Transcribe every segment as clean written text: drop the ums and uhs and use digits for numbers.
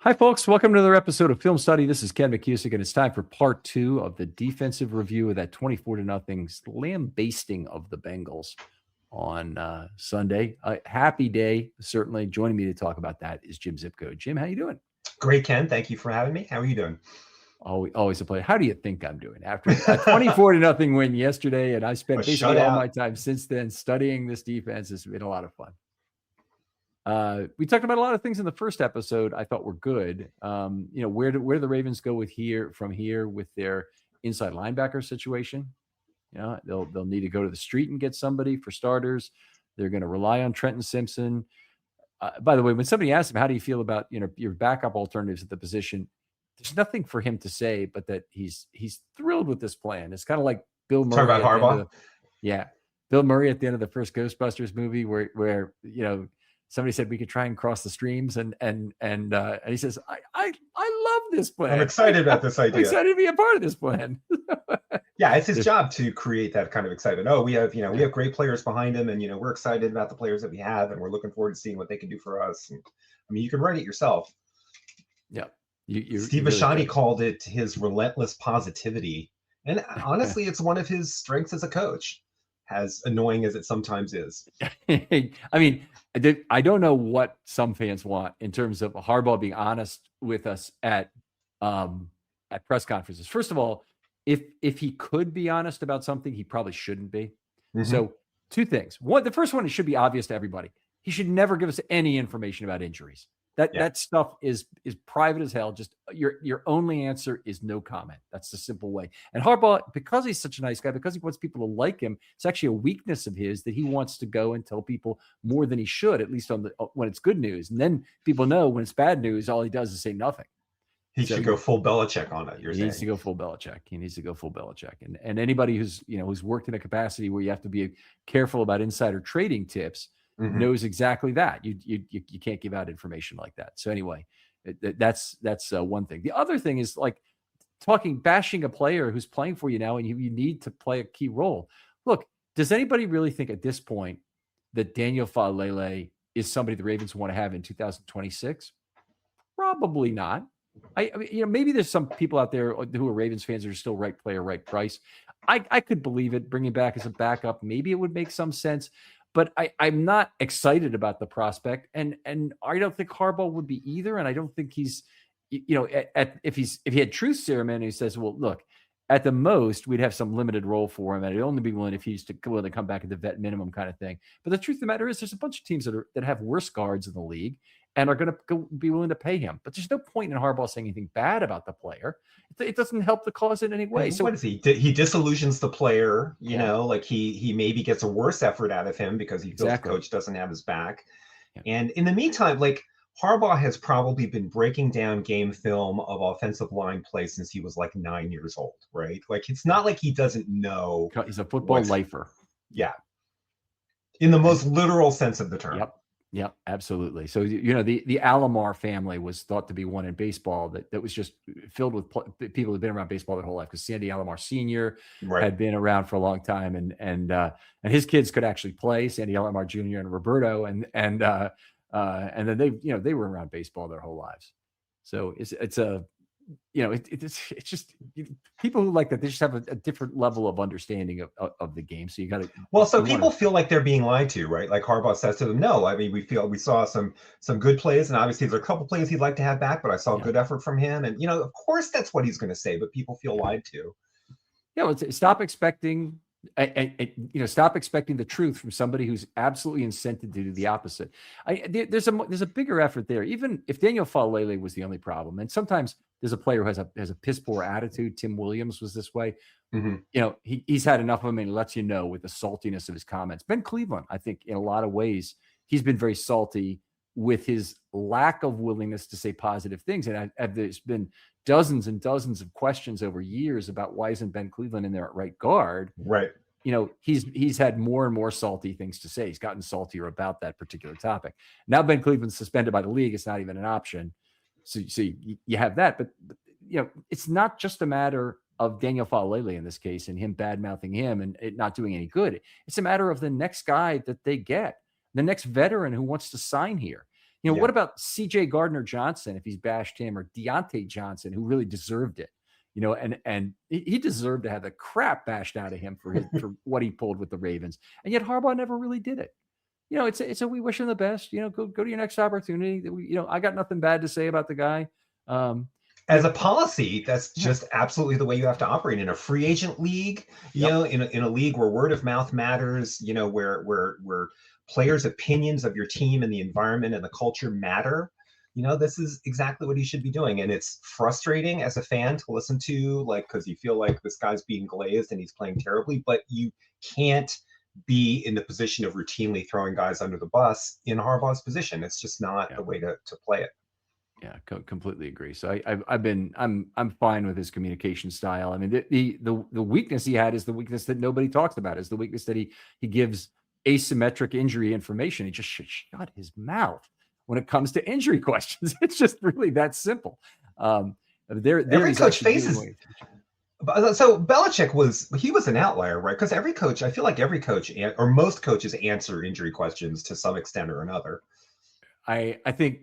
Hi, folks. Welcome to another episode of Film Study. This is Ken McKusick, and it's time for part two of the defensive review of that 24-0 lambasting of the Bengals on Sunday. A happy day, certainly. Joining me to talk about that is Jim Zipko. Jim, how you doing? Great, Ken. Thank you for having me. How are you doing? Always a pleasure. How do you think I'm doing? After a 24-0 win yesterday, and I spent basically all my time since then studying this defense. It's been a lot of fun. We talked about a lot of things in the first episode I thought were good. Where do the Ravens go from here with their inside linebacker situation? They'll need to go to the street and get somebody for starters. They're going to rely on Trenton Simpson. By the way, when somebody asks him, how do you feel about, your backup alternatives at the position? There's nothing for him to say, but that he's thrilled with this plan. It's kind of like Bill Murray. Talk about Harbaugh. Bill Murray at the end of the first Ghostbusters movie where somebody said we could try and cross the streams, and he says, I love this plan. I'm excited about this idea. I'm excited to be a part of this plan. Yeah, it's his job to create that kind of excitement. Oh, we have great players behind him, and we're excited about the players that we have, and we're looking forward to seeing what they can do for us. And, you can write it yourself. Yeah. Steve Bisciotti called it his relentless positivity. And honestly, it's one of his strengths as a coach, as annoying as it sometimes is. I don't know what some fans want in terms of Harbaugh being honest with us at press conferences. First of all, if he could be honest about something, he probably shouldn't be. Mm-hmm. So two things. One, the first one, it should be obvious to everybody. He should never give us any information about injuries. That stuff is private as hell. Just your only answer is no comment. That's the simple way. And Harbaugh, because he's such a nice guy, because he wants people to like him, it's actually a weakness of his that he wants to go and tell people more than he should, at least when it's good news. And then people know when it's bad news, all he does is say nothing. He should go full Belichick on it. He needs to go full Belichick. He needs to go full Belichick. And anybody who's worked in a capacity where you have to be careful about insider trading tips, mm-hmm. knows exactly that. You can't give out information like that. So anyway, that's one thing. The other thing is like bashing a player who's playing for you now, and you need to play a key role. Look, does anybody really think at this point that Daniel Faalele is somebody the Ravens want to have in 2026? Probably not. Maybe there's some people out there who are Ravens fans that are still right player, right price. I could believe it. Bringing back as a backup, maybe it would make some sense. But I'm not excited about the prospect, and I don't think Harbaugh would be either. And I don't think he's, if he had truth serum and he says, well, look, at the most we'd have some limited role for him, and it'd only be willing if he's willing to come back at the vet minimum kind of thing. But the truth of the matter is, there's a bunch of teams that have worse guards in the league and are going to be willing to pay him. But there's no point in Harbaugh saying anything bad about the player. It doesn't help the cause in any way. So what is he? He disillusions the player, like he maybe gets a worse effort out of him because he feels the coach doesn't have his back. Yeah. And in the meantime, like Harbaugh has probably been breaking down game film of offensive line play since he was like 9 years old, right? Like it's not like he doesn't know. He's a football lifer. Yeah. In the most literal sense of the term. Yep, absolutely. So, the Alomar family was thought to be one in baseball that was just filled with people who've been around baseball their whole life, because Sandy Alomar Sr. had been around for a long time, and his kids could actually play, Sandy Alomar Jr. and Roberto, and then they were around baseball their whole lives. So it's just people who like that, they just have a different level of understanding of the game. So you got to. Well, so people feel like they're being lied to, right? Like Harbaugh says to them, no, I mean, we saw some good plays, and obviously there's a couple plays he'd like to have back, but I saw good effort from him. And, of course that's what he's going to say, but people feel lied to. Yeah, stop expecting the truth from somebody who's absolutely incented to do the opposite. There's a bigger effort there. Even if Daniel Faalele was the only problem, and sometimes there's a player who has a piss poor attitude. Tim Williams was this way. Mm-hmm. He's had enough of him, and he lets you know with the saltiness of his comments. Ben Cleveland, I think, in a lot of ways, he's been very salty with his lack of willingness to say positive things. And there's been dozens and dozens of questions over years about why isn't Ben Cleveland in there at right guard? Right. He's had more and more salty things to say. He's gotten saltier about that particular topic. Now Ben Cleveland's suspended by the league. It's not even an option. So you have that, but it's not just a matter of Daniel Faalele in this case and him bad-mouthing him and it not doing any good. It's a matter of the next guy that they get, the next veteran who wants to sign here. What about C.J. Gardner-Johnson if he's bashed him, or Deontay Johnson, who really deserved it? And he deserved to have the crap bashed out of him for what he pulled with the Ravens, and yet Harbaugh never really did it. It's a we wish him the best. Go to your next opportunity. I got nothing bad to say about the guy. As a policy, that's just absolutely the way you have to operate in a free agent league. In a league where word of mouth matters. Where players' opinions of your team and the environment and the culture matter. This is exactly what he should be doing. And it's frustrating as a fan to listen to, because you feel like this guy's being glazed and he's playing terribly, but you can't be in the position of routinely throwing guys under the bus in Harbaugh's position. It's just not the way to play it. Yeah, completely agree. So I'm fine with his communication style. I mean, the weakness he had is the weakness that nobody talks about, is the weakness that he gives asymmetric injury information. He just should shut his mouth when it comes to injury questions. It's just really that simple. Every coach faces. So Belichick was an outlier, right? Because I feel like every coach or most coaches answer injury questions to some extent or another. I think,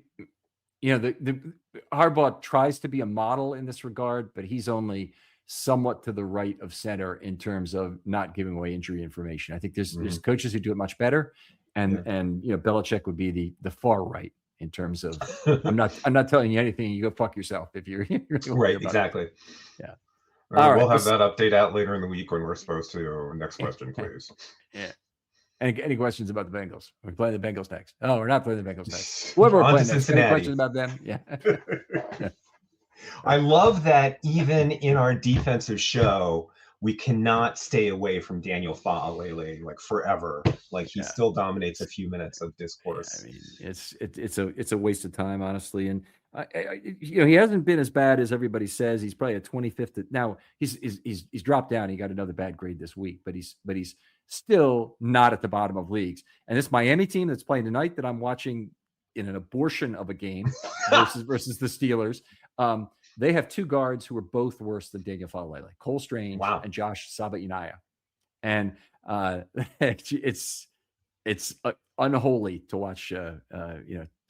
the Harbaugh tries to be a model in this regard, but he's only somewhat to the right of center in terms of not giving away injury information. I think there's coaches who do it much better. And Belichick would be the far right in terms of I'm not telling you anything. You go fuck yourself if you're right. Exactly. It. Yeah. All right. We'll have that update out later in the week when we're supposed to. Next question, please. Yeah. Any questions about the Bengals? We're playing the Bengals next. Oh, we're not playing the Bengals next. Whoever we're playing next. Any questions about them? Yeah. I love that even in our defensive show, we cannot stay away from Daniel Fa'alele forever. He still dominates a few minutes of discourse. Yeah, I mean, it's a waste of time, honestly. And he hasn't been as bad as everybody says. He's probably a 25th. Now he's dropped down. He got another bad grade this week, but he's still not at the bottom of leagues. And this Miami team that's playing tonight that I'm watching in an abortion of a game versus the Steelers. They have two guards who are both worse than Daniel Fa'alele, Cole Strange and Josh Sabayanaya. And it's unholy to watch, to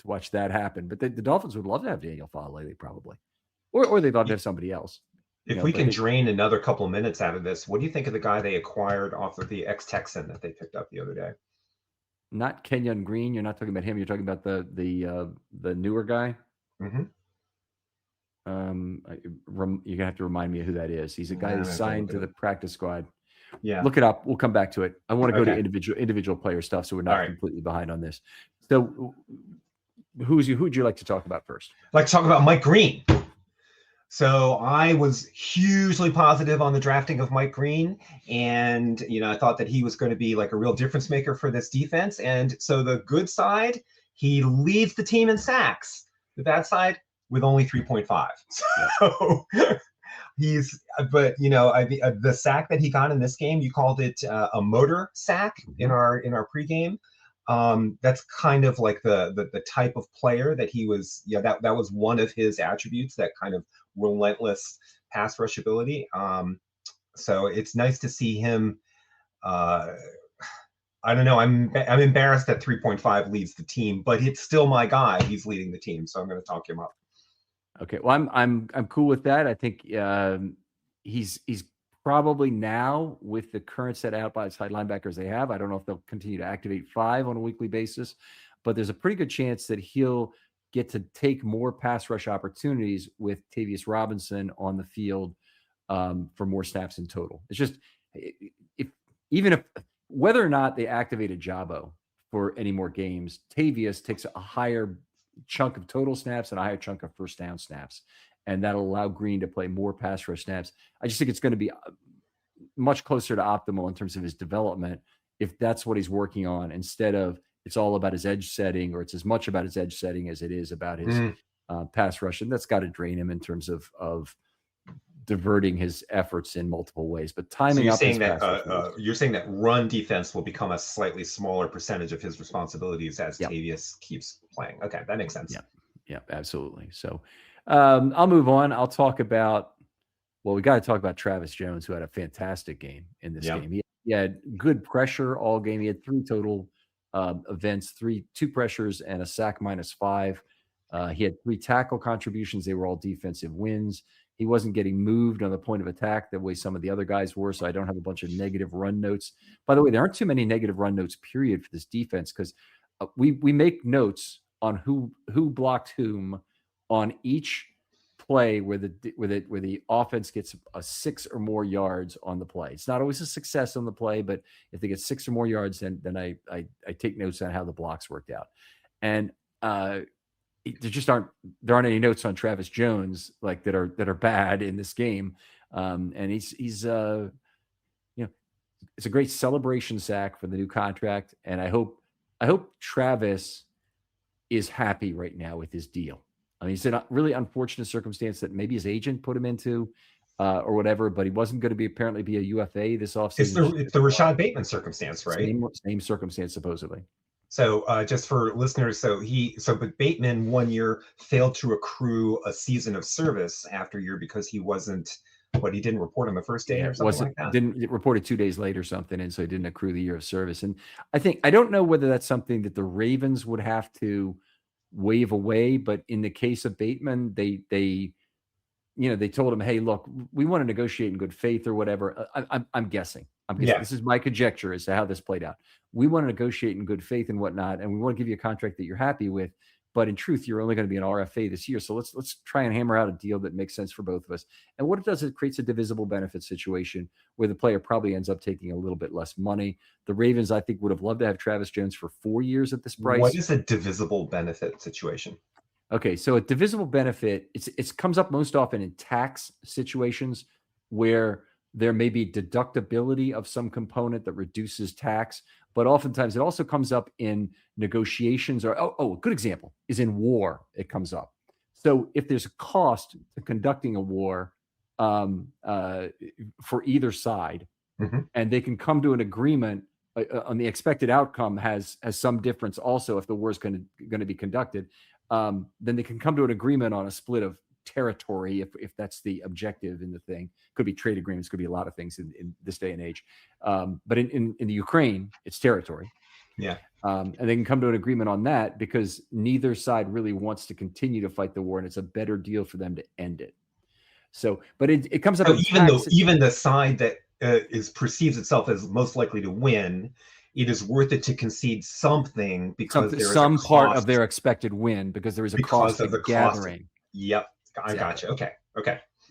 watch that happen. But the Dolphins would love to have Daniel Fa'alele probably, or they'd love to have somebody else. If we can drain another couple of minutes out of this, what do you think of the guy they acquired off of the ex-Texan that they picked up the other day? Not Kenyon Green. You're not talking about him. You're talking about the newer guy. Mm-hmm. You're gonna have to remind me of who that is. He's a guy who's signed to the practice squad. Yeah, look it up. We'll come back to it. I want to go to individual player stuff, so we're not completely behind on this. So, who'd you like to talk about first? I'd like to talk about Mike Green. So I was hugely positive on the drafting of Mike Green, and I thought that he was going to be a real difference maker for this defense. And so the good side, he leads the team in sacks. The bad side, with only 3.5. So the sack that he got in this game, you called it a motor sack in our pregame. That's kind of like the type of player that he was. That was one of his attributes, that kind of relentless pass rush ability. So it's nice to see him. I don't know. I'm embarrassed that 3.5 leads the team, but it's still my guy. He's leading the team, so I'm going to talk him up. Okay, well, I'm cool with that. I think he's probably now, with the current set out by side linebackers they have, I don't know if they'll continue to activate 5 on a weekly basis, but there's a pretty good chance that he'll get to take more pass rush opportunities with Tavius Robinson on the field for more snaps in total. It's just if whether or not they activated Jabo for any more games, Tavius takes a higher chunk of total snaps and a higher chunk of first down snaps, and that'll allow Green to play more pass rush snaps. I just think it's going to be much closer to optimal in terms of his development if that's what he's working on, instead of it's all about his edge setting, or it's as much about his edge setting as it is about his pass rush. And that's got to drain him in terms of diverting his efforts in multiple ways. But timing up. You're saying that run defense will become a slightly smaller percentage of his responsibilities as Tavius keeps playing. Okay, that makes sense. Yeah, absolutely. So I'll move on. I'll talk about. Well, we got to talk about Travis Jones, who had a fantastic game in this game. He had good pressure all game. He had 3 total events, two pressures and a sack -5. He had 3 tackle contributions. They were all defensive wins. He wasn't getting moved on the point of attack the way some of the other guys were, so I don't have a bunch of negative run notes. By the way, there aren't too many negative run notes, period, for this defense, because we make notes on who blocked whom on each play where the offense gets a 6 or more yards on the play. It's not always a success on the play, but if they get 6 or more yards, then I take notes on how the blocks worked out. And there aren't any notes on Travis Jones like that are bad in this game. And he's it's a great celebration sack for the new contract. And I hope Travis is happy right now with his deal. I mean, it's a really unfortunate circumstance that maybe his agent put him into or whatever, but he wasn't going to apparently be a UFA this offseason. It's the Rashad Bateman circumstance, right? Same circumstance, supposedly. So just for listeners, but Bateman 1 year failed to accrue a season of service after year because he didn't report on the first day or something like that. It reported 2 days late or something, and so he didn't accrue the year of service. And I don't know whether that's something that the Ravens would have to waive away, but in the case of Bateman, they told him, hey, look, we want to negotiate in good faith or whatever. I'm guessing. Yeah. This is my conjecture as to how this played out. We want to negotiate in good faith and whatnot, and we want to give you a contract that you're happy with. But in truth, you're only going to be an RFA this year. So let's try and hammer out a deal that makes sense for both of us. And what it does is it creates a divisible benefit situation where the player probably ends up taking a little bit less money. The Ravens, I think, would have loved to have Travis Jones for 4 years at this price. What is a divisible benefit situation? Okay, so a divisible benefit, it comes up most often in tax situations where there may be deductibility of some component that reduces tax, but oftentimes it also comes up in negotiations or, a good example is in war, it comes up. So if there's a cost to conducting a war for either side, and they can come to an agreement on the expected outcome has some difference also if the war is going to be conducted, then they can come to an agreement on a split of territory if that's the objective in the thing. Could be trade agreements, could be a lot of things in this day and age, but in the Ukraine it's territory, and they can come to an agreement on that because neither side really wants to continue to fight the war, and it's a better deal for them to end it. So but it comes up, so even the side that perceives itself as most likely to win, it is worth it to concede something because there's some part of their expected win because there is a cost of gathering. Yep. I got you. Okay.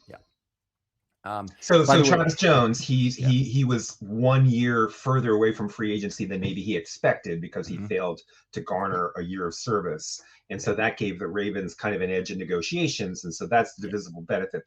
Yeah. So Travis Jones, he was 1 year further away from free agency than maybe he expected because he failed to garner a year of service, and so that gave the Ravens kind of an edge in negotiations, and so that's the divisible benefit.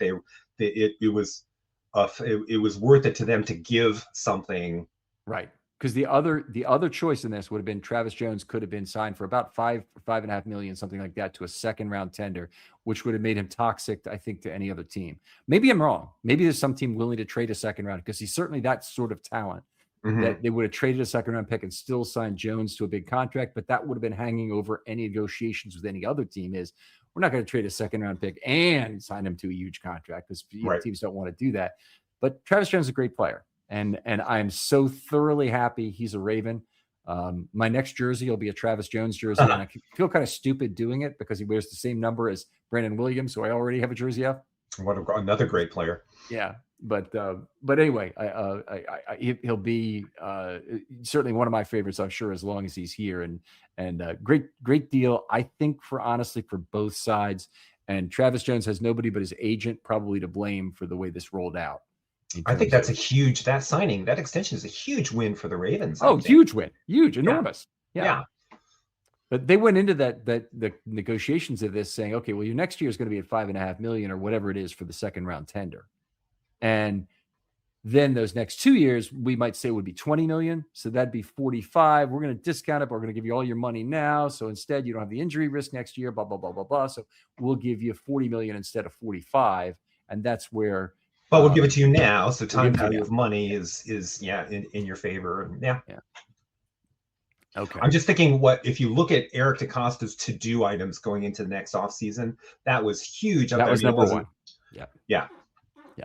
It was worth it to them to give something, right? Because the other choice in this would have been Travis Jones could have been signed for about $5.5 million, something like that, to a second round tender, which would have made him toxic, I think, to any other team. Maybe I'm wrong. Maybe there's some team willing to trade a second round because he's certainly that sort of talent that they would have traded a second round pick and still signed Jones to a big contract. But that would have been hanging over any negotiations with any other team. Is we're not going to trade a second round pick and sign him to a huge contract because teams don't want to do that. But Travis Jones is a great player. And I'm so thoroughly happy he's a Raven. My next jersey will be a Travis Jones jersey, and I feel kind of stupid doing it because he wears the same number as Brandon Williams, so I already have a jersey of. Another great player. Yeah, but anyway, he'll be certainly one of my favorites, I'm sure, as long as he's here. And great deal, I think, honestly for both sides. And Travis Jones has nobody but his agent probably to blame for the way this rolled out. I think that's that extension is a huge win for the Ravens. Huge win. Huge, enormous. Yeah. But they went into the negotiations of this saying, okay, well, your next year is going to be at $5.5 million or whatever it is for the second round tender. And then those next 2 years, we might say would be $20 million. So that'd be 45. We're going to discount it, but we're going to give you all your money now. So instead, you don't have the injury risk next year, blah, blah, blah, blah, blah. So we'll give you $40 million instead of 45. And that's where, but we'll give it to you now. So time value of money is in your favor. Yeah. Okay. I'm just thinking if you look at Eric DeCosta's to-do items going into the next offseason, that was huge. That was number one. Yeah.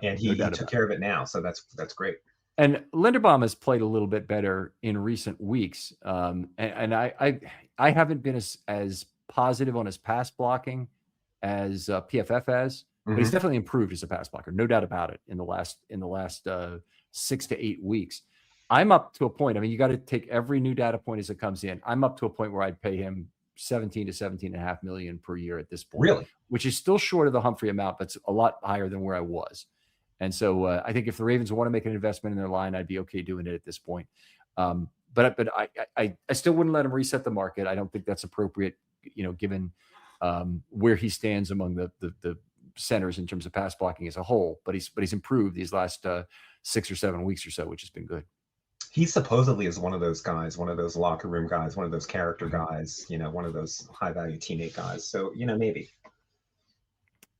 And he took care of it now. So that's great. And Linderbaum has played a little bit better in recent weeks. And I haven't been as positive on his pass blocking as PFF has, but he's definitely improved as a pass blocker, no doubt about it. In the last 6 to 8 weeks, I'm up to a point. I mean, you got to take every new data point as it comes in. I'm up to a point where I'd pay him 17 to 17.5 million per year at this point, really, which is still short of the Humphrey amount, but it's a lot higher than where I was. And so I think if the Ravens want to make an investment in their line, I'd be okay doing it at this point. But I still wouldn't let him reset the market. I don't think that's appropriate, given where he stands among the centers in terms of pass blocking as a whole. But he's improved these last 6 or 7 weeks or so, which has been good. He supposedly is one of those guys, one of those locker room guys, one of those character guys, one of those high value teammate guys. So, maybe.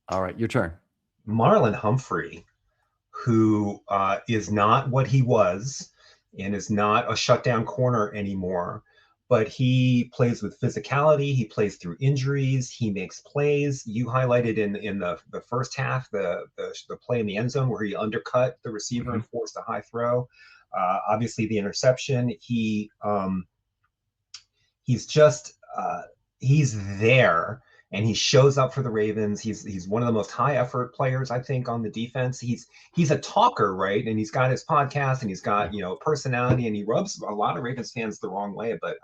All right, your turn. Marlon Humphrey, who is not what he was and is not a shutdown corner anymore, but he plays with physicality. He plays through injuries. He makes plays. You highlighted in the first half the play in the end zone where he undercut the receiver and forced a high throw. Obviously, the interception. He's just he's there. And he shows up for the Ravens. He's one of the most high effort players, I think, on the defense. He's a talker, right? And he's got his podcast and he's got, personality, and he rubs a lot of Ravens fans the wrong way. But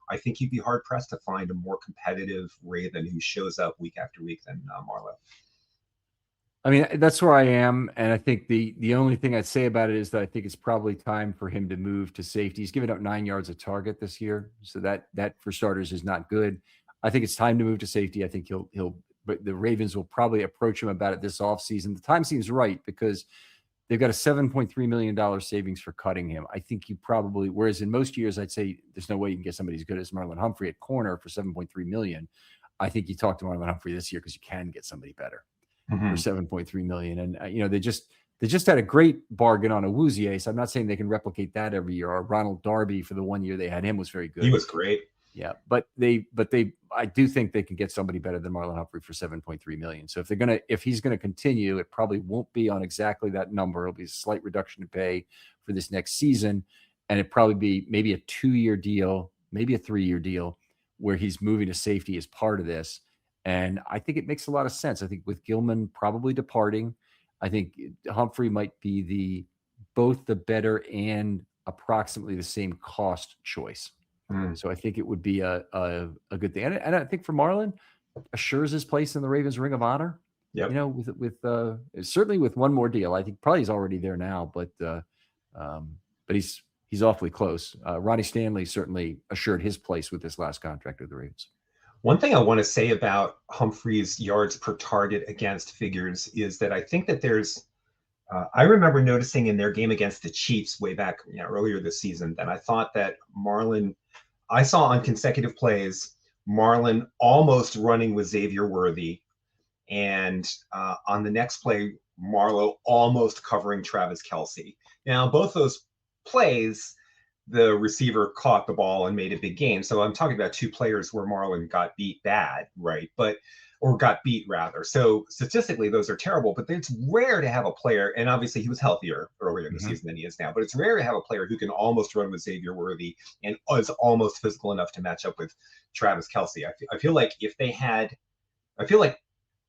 I think you'd be hard pressed to find a more competitive Raven who shows up week after week than Marlo. I mean, that's where I am. And I think the only thing I'd say about it is that I think it's probably time for him to move to safety. He's given up 9 yards a target this year. So that for starters is not good. I think it's time to move to safety. I think but the Ravens will probably approach him about it this offseason. The time seems right because they've got a $7.3 million savings for cutting him. I think you probably, whereas in most years, I'd say there's no way you can get somebody as good as Marlon Humphrey at corner for $7.3 million. I think you talk to Marlon Humphrey this year because you can get somebody better for $7.3 million. And, they just had a great bargain on Awuzie. So I'm not saying they can replicate that every year. Or Ronald Darby for the 1 year they had him was very good. He was great. Yeah, but I do think they can get somebody better than Marlon Humphrey for $7.3 million. So if he's gonna continue, it probably won't be on exactly that number. It'll be a slight reduction in pay for this next season, and it'd probably be maybe a 2-year deal, maybe a 3-year deal, where he's moving to safety as part of this. And I think it makes a lot of sense. I think with Gilman probably departing, I think Humphrey might be both the better and approximately the same cost choice. So I think it would be a good thing. And I think for Marlon, assures his place in the Ravens Ring of Honor. Yep. With certainly with one more deal. I think probably he's already there now, but he's awfully close. Ronnie Stanley certainly assured his place with this last contract with the Ravens. One thing I want to say about Humphrey's yards per target against figures is that I think that there's I remember noticing in their game against the Chiefs way back earlier this season that I thought that I saw on consecutive plays, Marlon almost running with Xavier Worthy. And on the next play, Marlo almost covering Travis Kelce. Now, both those plays, the receiver caught the ball and made a big gain. So I'm talking about two players where Marlon got beat bad, right? Or got beat rather. So statistically, those are terrible, but it's rare to have a player, and obviously he was healthier earlier in the season than he is now, but it's rare to have a player who can almost run with Xavier Worthy and is almost physical enough to match up with Travis Kelce. I feel like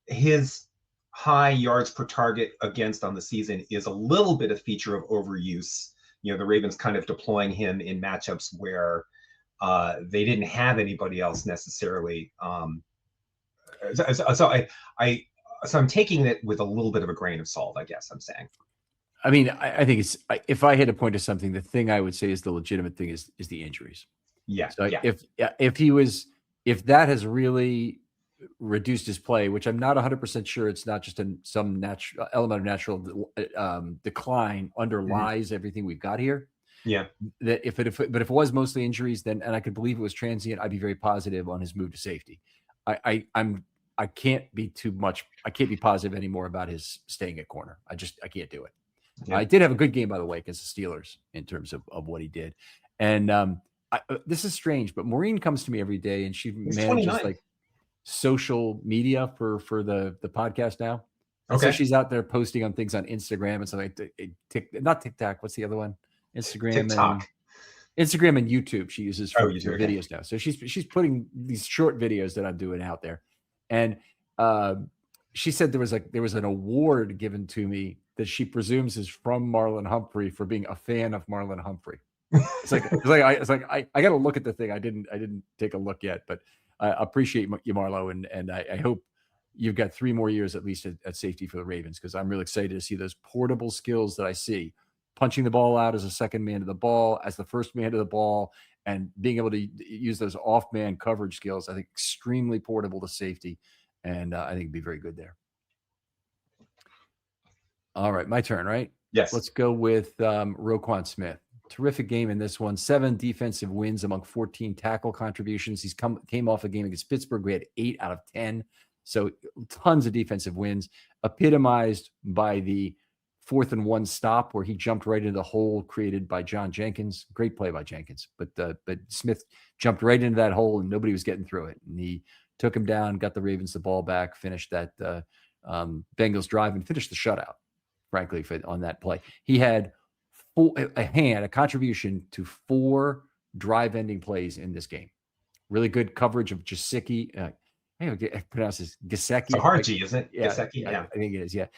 his high yards per target against on the season is a little bit a feature of overuse. The Ravens kind of deploying him in matchups where they didn't have anybody else necessarily. So I'm taking it with a little bit of a grain of salt, I guess I'm saying. I mean, I think if I had to point to something, the thing I would say is the legitimate thing is the injuries. Yeah. So if that has really reduced his play, which I'm not 100% sure it's not just some natural element of natural decline underlies everything we've got here. Yeah. But if it was mostly injuries, then, and I could believe it was transient, I'd be very positive on his move to safety. I can't be I can't be positive anymore about his staying at corner. I can't do it. Yeah. I did have a good game, by the way, against the Steelers in terms of what he did. And this is strange, but Maureen comes to me every day and she manages like social media for the podcast now. And so she's out there posting on things on Instagram and something like not TikTok. What's the other one? TikTok. Instagram and YouTube she uses for YouTube, videos now. So she's putting these short videos that I'm doing out there. And she said there was an award given to me that she presumes is from Marlon Humphrey for being a fan of Marlon Humphrey. It's like I got to look at the thing. I didn't take a look yet, but I appreciate you, Marlo, and I hope you've got 3 more years at least at safety for the Ravens, because I'm really excited to see those portable skills that I see. Punching the ball out as a second man to the ball, as the first man to the ball, and being able to use those off-man coverage skills, I think extremely portable to safety, and I think it'd be very good there. All right, my turn, right? Yes. Let's go with Roquan Smith. Terrific game in this one. 7 defensive wins among 14 tackle contributions. He's came off a game against Pittsburgh. We had 8 out of 10. So tons of defensive wins, epitomized by the 4th and 1 stop where he jumped right into the hole created by John Jenkins. Great play by Jenkins, but Smith jumped right into that hole and nobody was getting through it. And he took him down, got the Ravens the ball back, finished that Bengals drive, and finished the shutout, frankly, on that play. He had a contribution to 4 drive-ending plays in this game. Really good coverage of Gesicki. I pronounce this Gesicki. It's a hard G, isn't it? Yeah, Gesicki, yeah. I think it is. Yeah,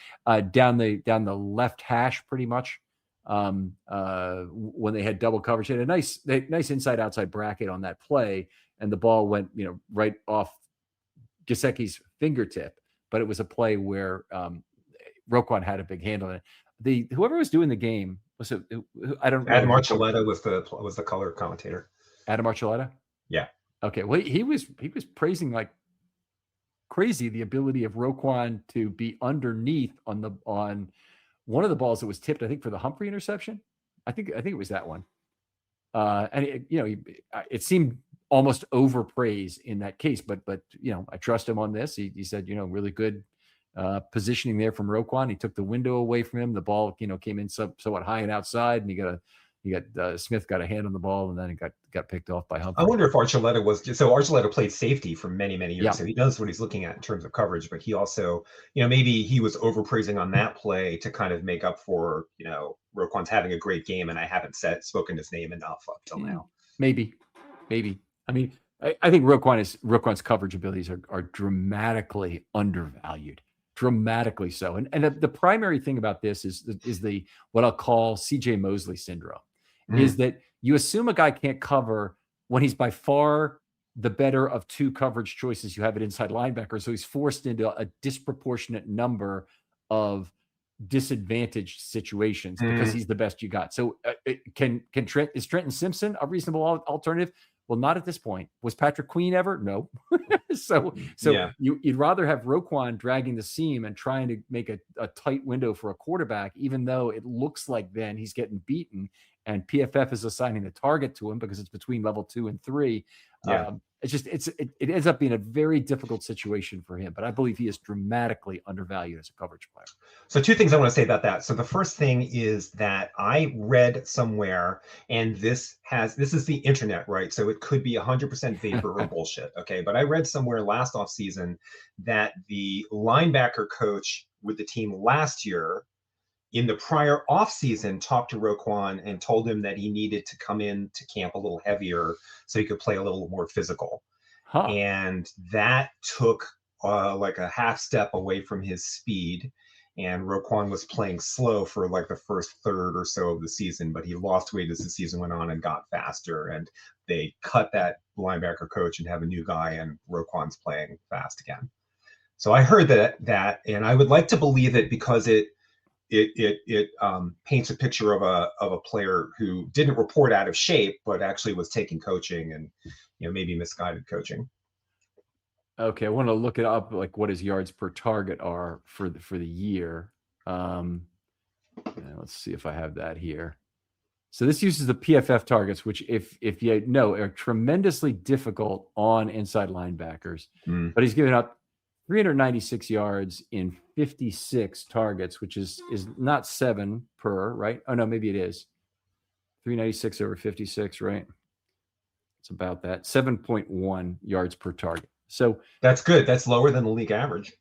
down the left hash, pretty much. When they had double coverage, they had a nice inside-outside bracket on that play, and the ball went right off Gesicki's fingertip. But it was a play where Roquan had a big hand on it. Whoever was doing the game was it? I don't know. Adam Archuleta was the color commentator. Adam Archuleta. Yeah. Okay. Well, he was praising like crazy the ability of Roquan to be underneath on one of the balls that was tipped, I think, for the Humphrey interception. I think it was that one. And it seemed almost overpraised in that case, but I trust him on this. He said, really good positioning there from Roquan. He took the window away from him. The ball, came in somewhat high and outside, and Smith got a hand on the ball, and then it got picked off by Humphrey. I wonder if Archuleta Archuleta played safety for many, many years. Yeah. So he knows what he's looking at in terms of coverage, but he also, maybe he was overpraising on that play to kind of make up for, Roquan's having a great game, and I haven't spoken his name enough up till now. Maybe. I mean, I think Roquan's coverage abilities are dramatically undervalued. Dramatically so. And the primary thing about this is the what I'll call CJ Mosley syndrome, is that you assume a guy can't cover when he's by far the better of 2 coverage choices you have at inside linebacker. So he's forced into a disproportionate number of disadvantaged situations because he's the best you got. So is Trenton Simpson a reasonable alternative? Well, not at this point. Was Patrick Queen ever? No. So yeah. You'd rather have Roquan dragging the seam and trying to make a tight window for a quarterback, even though it looks like then he's getting beaten and PFF is assigning the target to him because it's between level 2 and 3. Yeah. It ends up being a very difficult situation for him, but I believe he is dramatically undervalued as a coverage player. So 2 things I want to say about that. So the first thing is that I read somewhere, and this is the internet, right? So it could be 100% vapor or bullshit. Okay. But I read somewhere last offseason that the linebacker coach with the team last year in the prior offseason talked to Roquan and told him that he needed to come in to camp a little heavier so he could play a little more physical. Huh. And that took like a half step away from his speed. And Roquan was playing slow for like the first third or so of the season, but he lost weight as the season went on and got faster. And they cut that linebacker coach and have a new guy, and Roquan's playing fast again. So I heard that, and I would like to believe it because it paints a picture of a player who didn't report out of shape, but actually was taking coaching and maybe misguided coaching. Okay, I want to look it up, like what his yards per target are for the year. Let's see if I have that here. So this uses the PFF targets, which if you know are tremendously difficult on inside linebackers. But he's given up 396 yards in 56 targets, which is not 7 per, right? Oh no, maybe it is 396 over 56, right? It's about that 7.1 yards per target. So that's good. That's lower than the league average.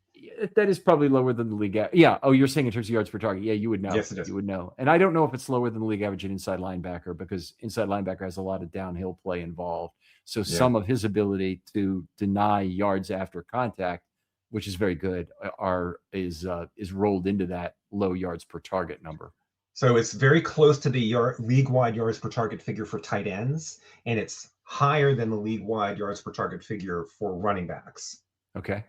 That is probably lower than the league. Yeah. Oh, you're saying in terms of yards per target. Yeah, you would know. Yes, it is. You would know. And I don't know if it's lower than the league average in inside linebacker, because inside linebacker has a lot of downhill play involved. So some of his ability to deny yards after contact, which is very good, is rolled into that low yards per target number. So it's very close to the league-wide yards per target figure for tight ends, and it's higher than the league-wide yards per target figure for running backs. Okay.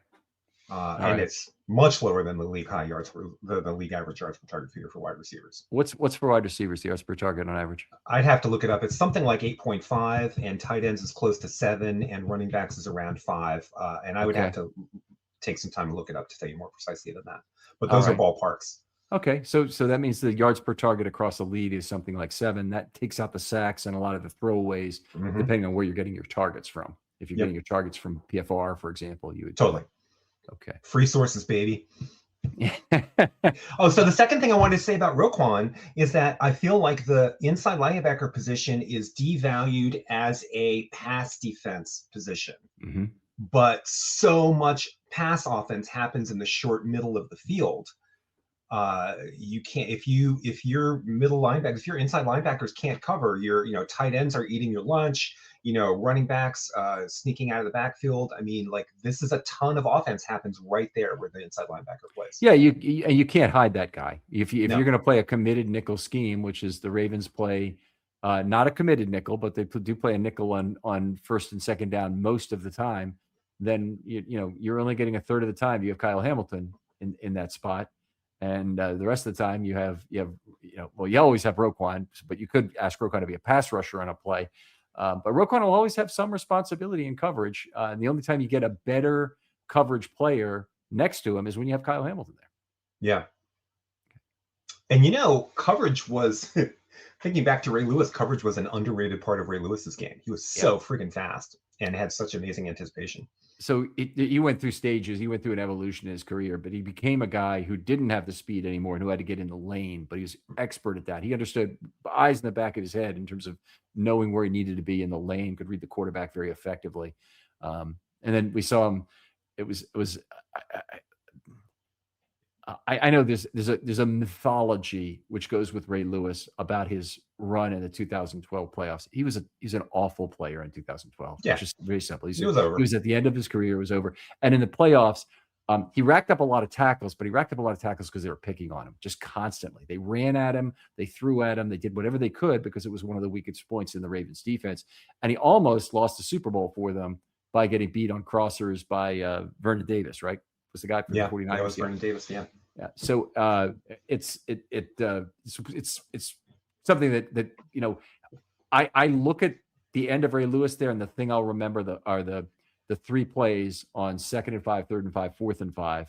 And it's much lower than the league average yards per target figure for wide receivers. What's for wide receivers, the yards per target on average? I'd have to look it up. It's something like 8.5, and tight ends is close to 7, and running backs is around 5. And I would have to take some time to look it up to tell you more precisely than that. But those are ballparks. Okay, so that means the yards per target across the league is something like 7. That takes out the sacks and a lot of the throwaways, depending on where you're getting your targets from. If you're getting your targets from PFR, for example, you would totally. Okay. Free sources, baby. So the second thing I wanted to say about Roquan is that I feel like the inside linebacker position is devalued as a pass defense position. But so much pass offense happens in the short middle of the field. You can't, if your middle linebackers, if your inside linebackers can't cover, your tight ends are eating your lunch, running backs sneaking out of the backfield. I mean, like, this is a ton of offense happens right there where the inside linebacker plays. Yeah, you can't hide that guy. If you're going to play a committed nickel scheme, which is the Ravens play, not a committed nickel, but they do play a nickel on first and second down most of the time, then you're only getting a third of the time. You have Kyle Hamilton in that spot. And the rest of the time you always have Roquan, but you could ask Roquan to be a pass rusher on a play. But Roquan will always have some responsibility in coverage. And the only time you get a better coverage player next to him is when you have Kyle Hamilton there. Yeah. And coverage was, thinking back to Ray Lewis, coverage was an underrated part of Ray Lewis's game. He was so freaking fast and had such amazing anticipation. So he went through stages. He went through an evolution in his career, but he became a guy who didn't have the speed anymore and who had to get in the lane, but he was expert at that. He understood eyes in the back of his head in terms of knowing where he needed to be in the lane, could read the quarterback very effectively. And then we saw him. I know there's a mythology which goes with Ray Lewis about his run in the 2012 playoffs. He's an awful player in 2012. Yeah, it's just very simple. He was over. He was at the end of his career. It was over. And in the playoffs, he racked up a lot of tackles, but he racked up a lot of tackles because they were picking on him just constantly. They ran at him, they threw at him, they did whatever they could because it was one of the weakest points in the Ravens defense. And he almost lost the Super Bowl for them by getting beat on crossers by Vernon Davis, right? Was the guy for the 49ers? Yeah, it was Vernon Davis, yeah. Yeah. So it's something that I look at the end of Ray Lewis there, and the thing I'll remember are the 3 plays on 2nd and 5, 3rd and 5, 4th and 5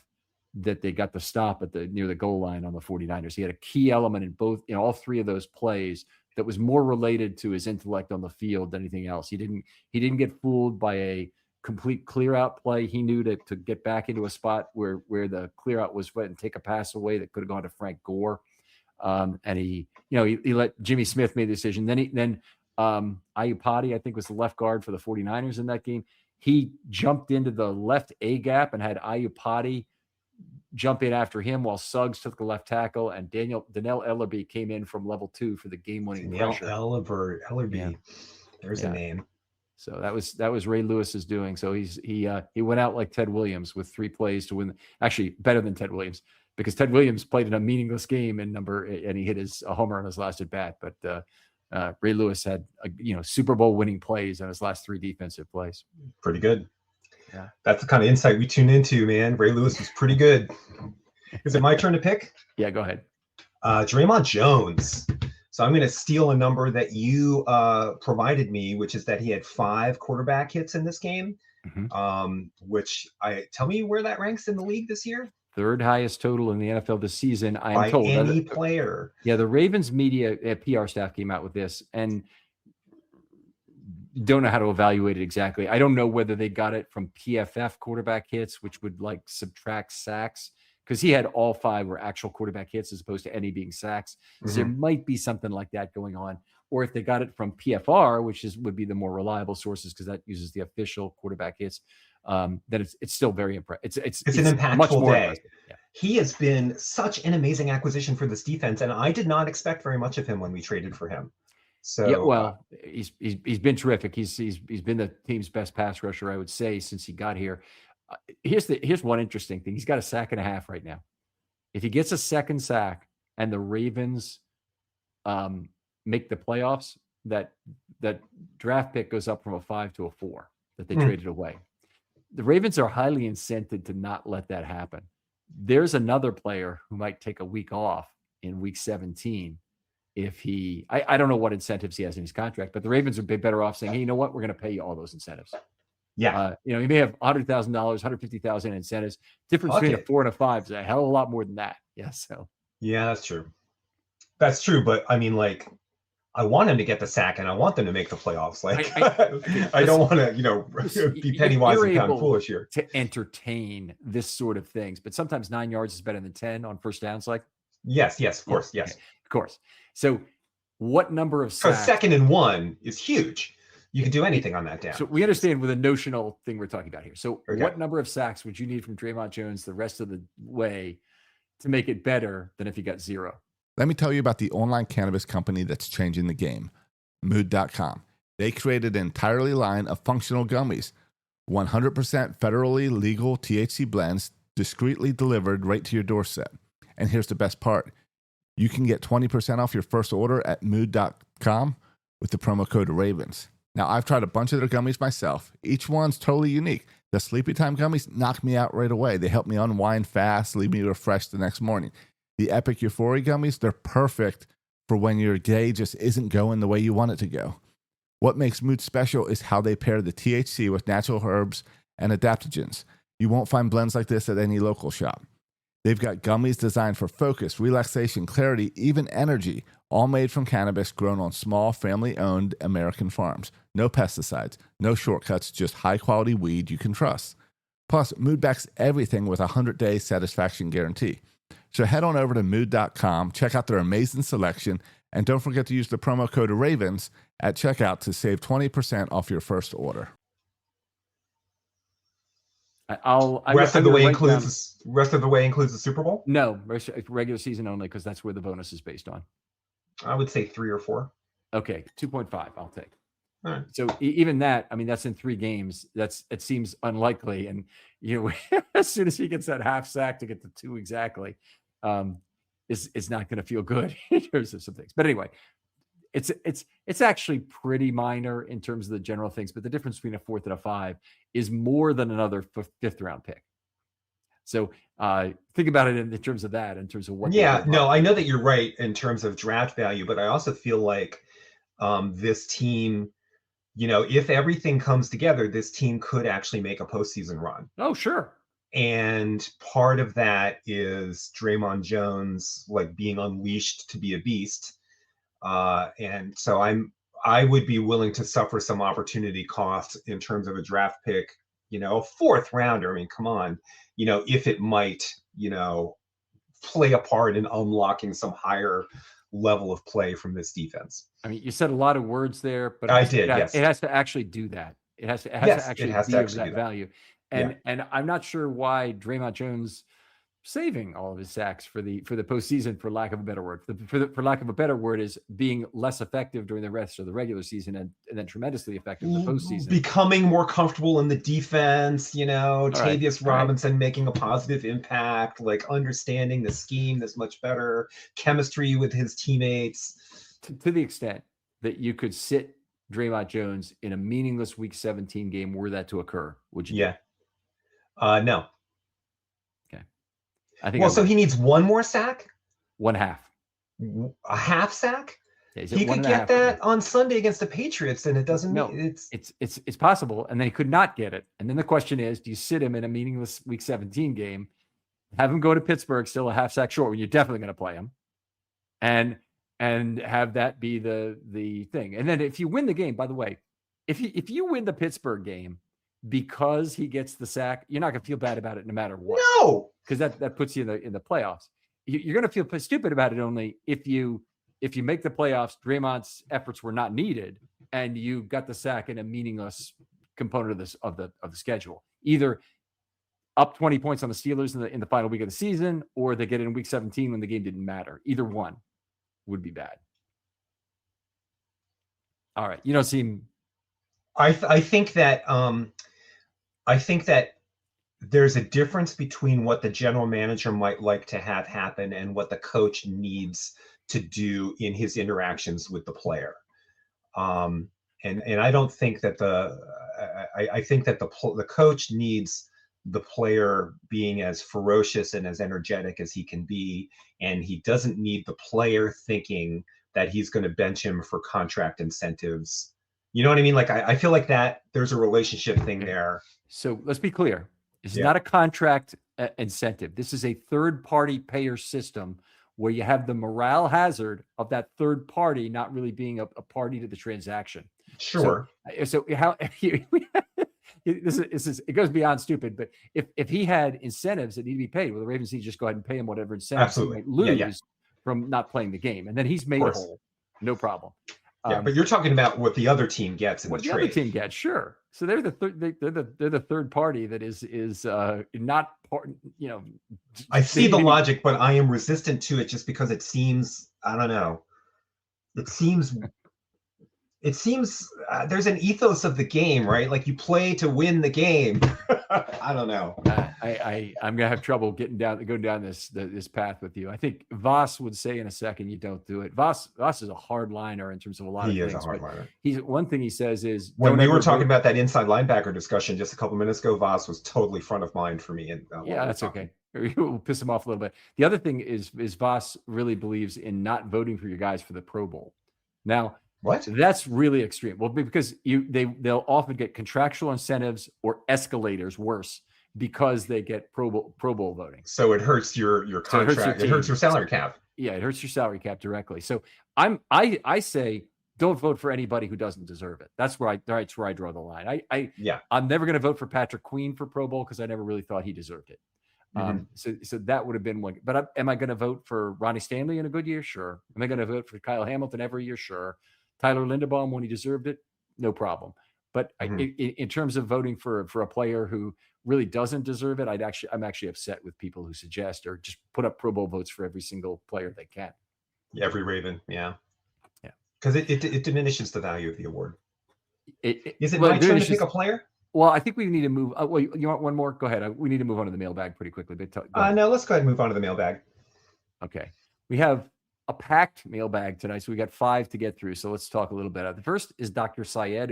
that they got the stop near the goal line on the 49ers. He had a key element in all 3 of those plays that was more related to his intellect on the field than anything else. He didn't get fooled by a complete clear out play. He knew to get back into a spot where the clear out was wet and take a pass away that could have gone to Frank Gore. And he let Jimmy Smith make the decision. Then Iupati, I think, was the left guard for the 49ers in that game. He jumped into the left A gap and had Iupati jump in after him while Suggs took the left tackle, and Dannell Ellerbe came in from level 2 for the game-winning pressure. Ellerbe. There's a name. So that was Ray Lewis's doing. So he went out like Ted Williams with 3 plays to win. Actually, better than Ted Williams, because Ted Williams played in a meaningless game and he hit a homer on his last at bat. But Ray Lewis had Super Bowl winning plays on his last 3 defensive plays. Pretty good. Yeah, that's the kind of insight we tune into, man. Ray Lewis was pretty good. Is it my turn to pick? Yeah, go ahead. Draymond Jones. So I'm going to steal a number that you provided me, which is that he had 5 quarterback hits in this game. Which tell me where that ranks in the league this year. 3rd highest total in the NFL this season. I am by told any player. Yeah, the Ravens media PR staff came out with this and don't know how to evaluate it exactly. I don't know whether they got it from PFF quarterback hits, which would like subtract sacks, because he had all 5 were actual quarterback hits as opposed to any being sacks. So there might be something like that going on. Or if they got it from PFR, which would be the more reliable sources because that uses the official quarterback hits. then it's still very impressive. It's an impactful much more day. impressive. Yeah. He has been such an amazing acquisition for this defense, and I did not expect very much of him when we traded for him. So yeah, well, he's been terrific. He's been the team's best pass rusher, I would say, since he got here. Here's one interesting thing. He's got a sack and a half right now. If he gets a second sack and the Ravens make the playoffs, that draft pick goes up from a 5 to a 4 that they traded away. The Ravens are highly incented to not let that happen. There's another player who might take a week off in week 17 if I don't know what incentives he has in his contract, but the Ravens would be better off saying, hey, you know what? We're going to pay you all those incentives. Yeah. You may have $100,000, $150,000 in incentives. Difference between a 4 and a 5 is a hell of a lot more than that. Yeah. So. Yeah, that's true. That's true. But I mean, like, I want him to get the sack and I want them to make the playoffs. Like, I don't want to, be penny wise and pound foolish here. To entertain this sort of things, but sometimes 9 yards is better than 10 on first downs. Like, yes, of course, yes, okay. Of course. So, what number of sacks? 2nd and 1 is huge. You can do anything on that down. So we understand with a notional thing we're talking about here. So, what number of sacks would you need from Draymond Jones the rest of the way to make it better than if you got 0? Let me tell you about the online cannabis company that's changing the game, Mood.com. They created an entirely line of functional gummies, 100% federally legal THC blends, discreetly delivered right to your doorstep. And here's the best part. You can get 20% off your first order at Mood.com with the promo code RAVENS. Now, I've tried a bunch of their gummies myself. Each one's totally unique. The Sleepy Time gummies knock me out right away. They help me unwind fast, leave me refreshed the next morning. The Epic Euphoria gummies, they're perfect for when your day just isn't going the way you want it to go. What makes Mood special is how they pair the THC with natural herbs and adaptogens. You won't find blends like this at any local shop. They've got gummies designed for focus, relaxation, clarity, even energy, all made from cannabis grown on small, family-owned American farms. No pesticides, no shortcuts, just high-quality weed you can trust. Plus, Mood backs everything with a 100-day satisfaction guarantee. So head on over to Mood.com, check out their amazing selection, and don't forget to use the promo code RAVENS at checkout to save 20% off your first order. Rest of the way includes the Super Bowl? No, regular season only, because that's where the bonus is based on. I would say 3 or 4. Okay, 2.5 I'll take. All right. So even that, I mean, that's in 3 games. It seems unlikely. And, as soon as he gets that half sack to get the 2 exactly, it's not going to feel good in terms of some things. But anyway, it's actually pretty minor in terms of the general things. But the difference between a 4th and a 5 is more than another 5th round pick. So think about it in terms of that, in terms of what. Yeah, no, I know that you're right in terms of draft value, but I also feel like this team, if everything comes together, this team could actually make a postseason run. Oh, sure. And part of that is Draymond Jones like being unleashed to be a beast. And so I would be willing to suffer some opportunity cost in terms of a draft pick, a 4th rounder. I mean, come on, if it might, play a part in unlocking some higher level of play from this defense. I mean, you said a lot of words there, but yes. It has to actually do that. It has to actually be of that value. And I'm not sure why Draymond Jones saving all of his sacks for the postseason, for lack of a better word. For lack of a better word is being less effective during the rest of the regular season and then tremendously effective in the postseason. Becoming more comfortable in the defense, Tavius Robinson making a positive impact, like understanding the scheme that's much better, chemistry with his teammates. To the extent that you could sit Draymond Jones in a meaningless Week 17 game were that to occur, would you? Yeah. No. I think so he needs 1 more sack? 1/2. A half sack? Yeah, he could get that on Sunday against the Patriots, and it doesn't mean it's possible, and then he could not get it. And then the question is, do you sit him in a meaningless Week 17 game, have him go to Pittsburgh still a half sack short when you're definitely going to play him, and have that be the thing. And then if you win the game, by the way, if you win the Pittsburgh game because he gets the sack, you're not going to feel bad about it no matter what. No, because that puts you in the playoffs. You're going to feel stupid about it only if you make the playoffs. Draymond's efforts were not needed, and you got the sack in a meaningless component of the schedule. either up 20 points on the Steelers in the final week of the season, or they get it in week 17 when the game didn't matter. Either one would be bad. All right. You don't seem. I think that there's a difference between what the general manager might like to have happen and what the coach needs to do in his interactions with the player. And I don't think that I think that the coach needs the player being as ferocious and as energetic as he can be, and he doesn't need the player thinking that he's going to bench him for contract incentives. You know what I mean? Like I feel like that there's a relationship thing there. So let's be clear. This is not a contract incentive. This is a third-party payer system where you have the morale hazard of that third party not really being a party to the transaction. Sure. So how this is it goes beyond stupid, but if he had incentives that need to be paid, well, the Ravens need to just go ahead and pay him whatever incentives he might lose from not playing the game, and then he's made whole. No problem. Yeah, but you're talking about what the other team gets in the trade. What the other team gets, sure. So they're the third party that is not part. You know, I see the logic, but I am resistant to it just because it seems, I don't know. It seems there's an ethos of the game, right? Like you play to win the game. I don't know. I'm gonna have trouble going down this path with you. I think Voss would say in a second you don't do it. Voss is a hardliner in terms of a lot of things. He is a hardliner. One thing he says is when we were talking about that inside linebacker discussion just a couple minutes ago, Voss was totally front of mind for me. And yeah, that's okay. We'll piss him off a little bit. The other thing is Voss really believes in not voting for your guys for the Pro Bowl. Now, what? That's really extreme. Well, because they'll often get contractual incentives or escalators, worse, because they get Pro Bowl voting. So it hurts your contract. It hurts your salary cap. Yeah, it hurts your salary cap directly. So I say don't vote for anybody who doesn't deserve it. That's where I draw the line. I'm never going to vote for Patrick Queen for Pro Bowl because I never really thought he deserved it. So that would have been one. But am I going to vote for Ronnie Stanley in a good year? Sure. Am I going to vote for Kyle Hamilton every year? Sure. Tyler Linderbaum when he deserved it, no problem. But in terms of voting for a player who really doesn't deserve it, I'm actually upset with people who suggest or just put up Pro Bowl votes for every single player they can. Every Raven, yeah. Because it diminishes the value of the award. Is it my turn to pick a player? Well, I think we need to move. Well, you want one more? Go ahead. We need to move on to the mailbag pretty quickly. No, let's go ahead and move on to the mailbag. Okay. We have a packed mailbag tonight, so we got 5 to get through. So let's talk a little bit. The first is Dr. Syed,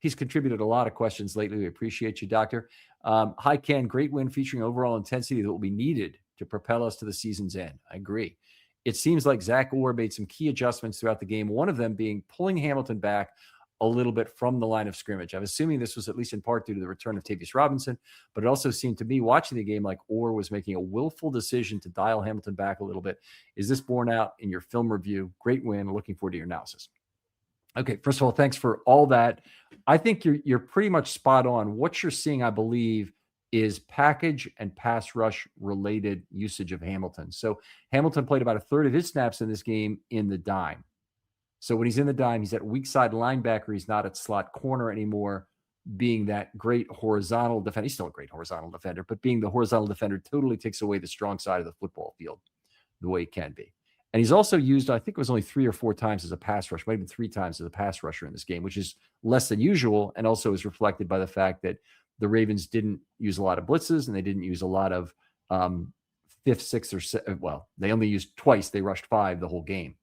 he's contributed a lot of questions lately. We appreciate you, Doctor. Hi, Ken. Great win featuring overall intensity that will be needed to propel us to the season's end. I agree. It seems like Zach Orr made some key adjustments throughout the game, one of them being pulling Hamilton back a little bit from the line of scrimmage. I'm assuming this was at least in part due to the return of Tavius Robinson, but it also seemed to me watching the game like Orr was making a willful decision to dial Hamilton back a little bit. Is this borne out in your film review? Great win. Looking forward to your analysis. Okay, first of all, thanks for all that. I think you're pretty much spot on. What you're seeing, I believe, is package and pass rush related usage of Hamilton. So Hamilton played about a third of his snaps in this game in the dime. So when he's in the dime, he's at weak side linebacker. He's not at slot corner anymore, being that great horizontal defender. He's still a great horizontal defender, but being the horizontal defender totally takes away the strong side of the football field the way it can be. And he's also used, I think it was only 3 or 4 times as a pass rush, might have been 3 times as a pass rusher in this game, which is less than usual, and also is reflected by the fact that the Ravens didn't use a lot of blitzes and they didn't use a lot of 5th, 6th, or 7th. Well, they only used twice. They rushed 5 the whole game.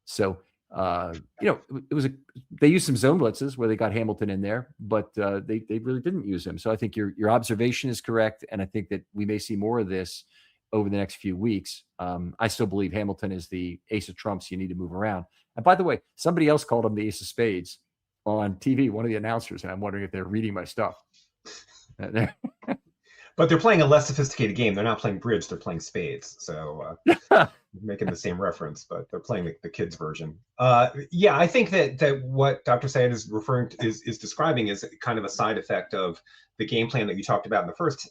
So, they used some zone blitzes where they got Hamilton in there, but they really didn't use him. So I think your observation is correct, and I think that we may see more of this over the next few weeks. I still believe Hamilton is the ace of trumps you need to move around. And by the way, somebody else called him the ace of spades on TV, one of the announcers, and I'm wondering if they're reading my stuff. But they're playing a less sophisticated game. They're not playing bridge. They're playing spades. So making the same reference, but they're playing the kids version. I think that what Dr. Syed is referring to is describing is kind of a side effect of the game plan that you talked about in the first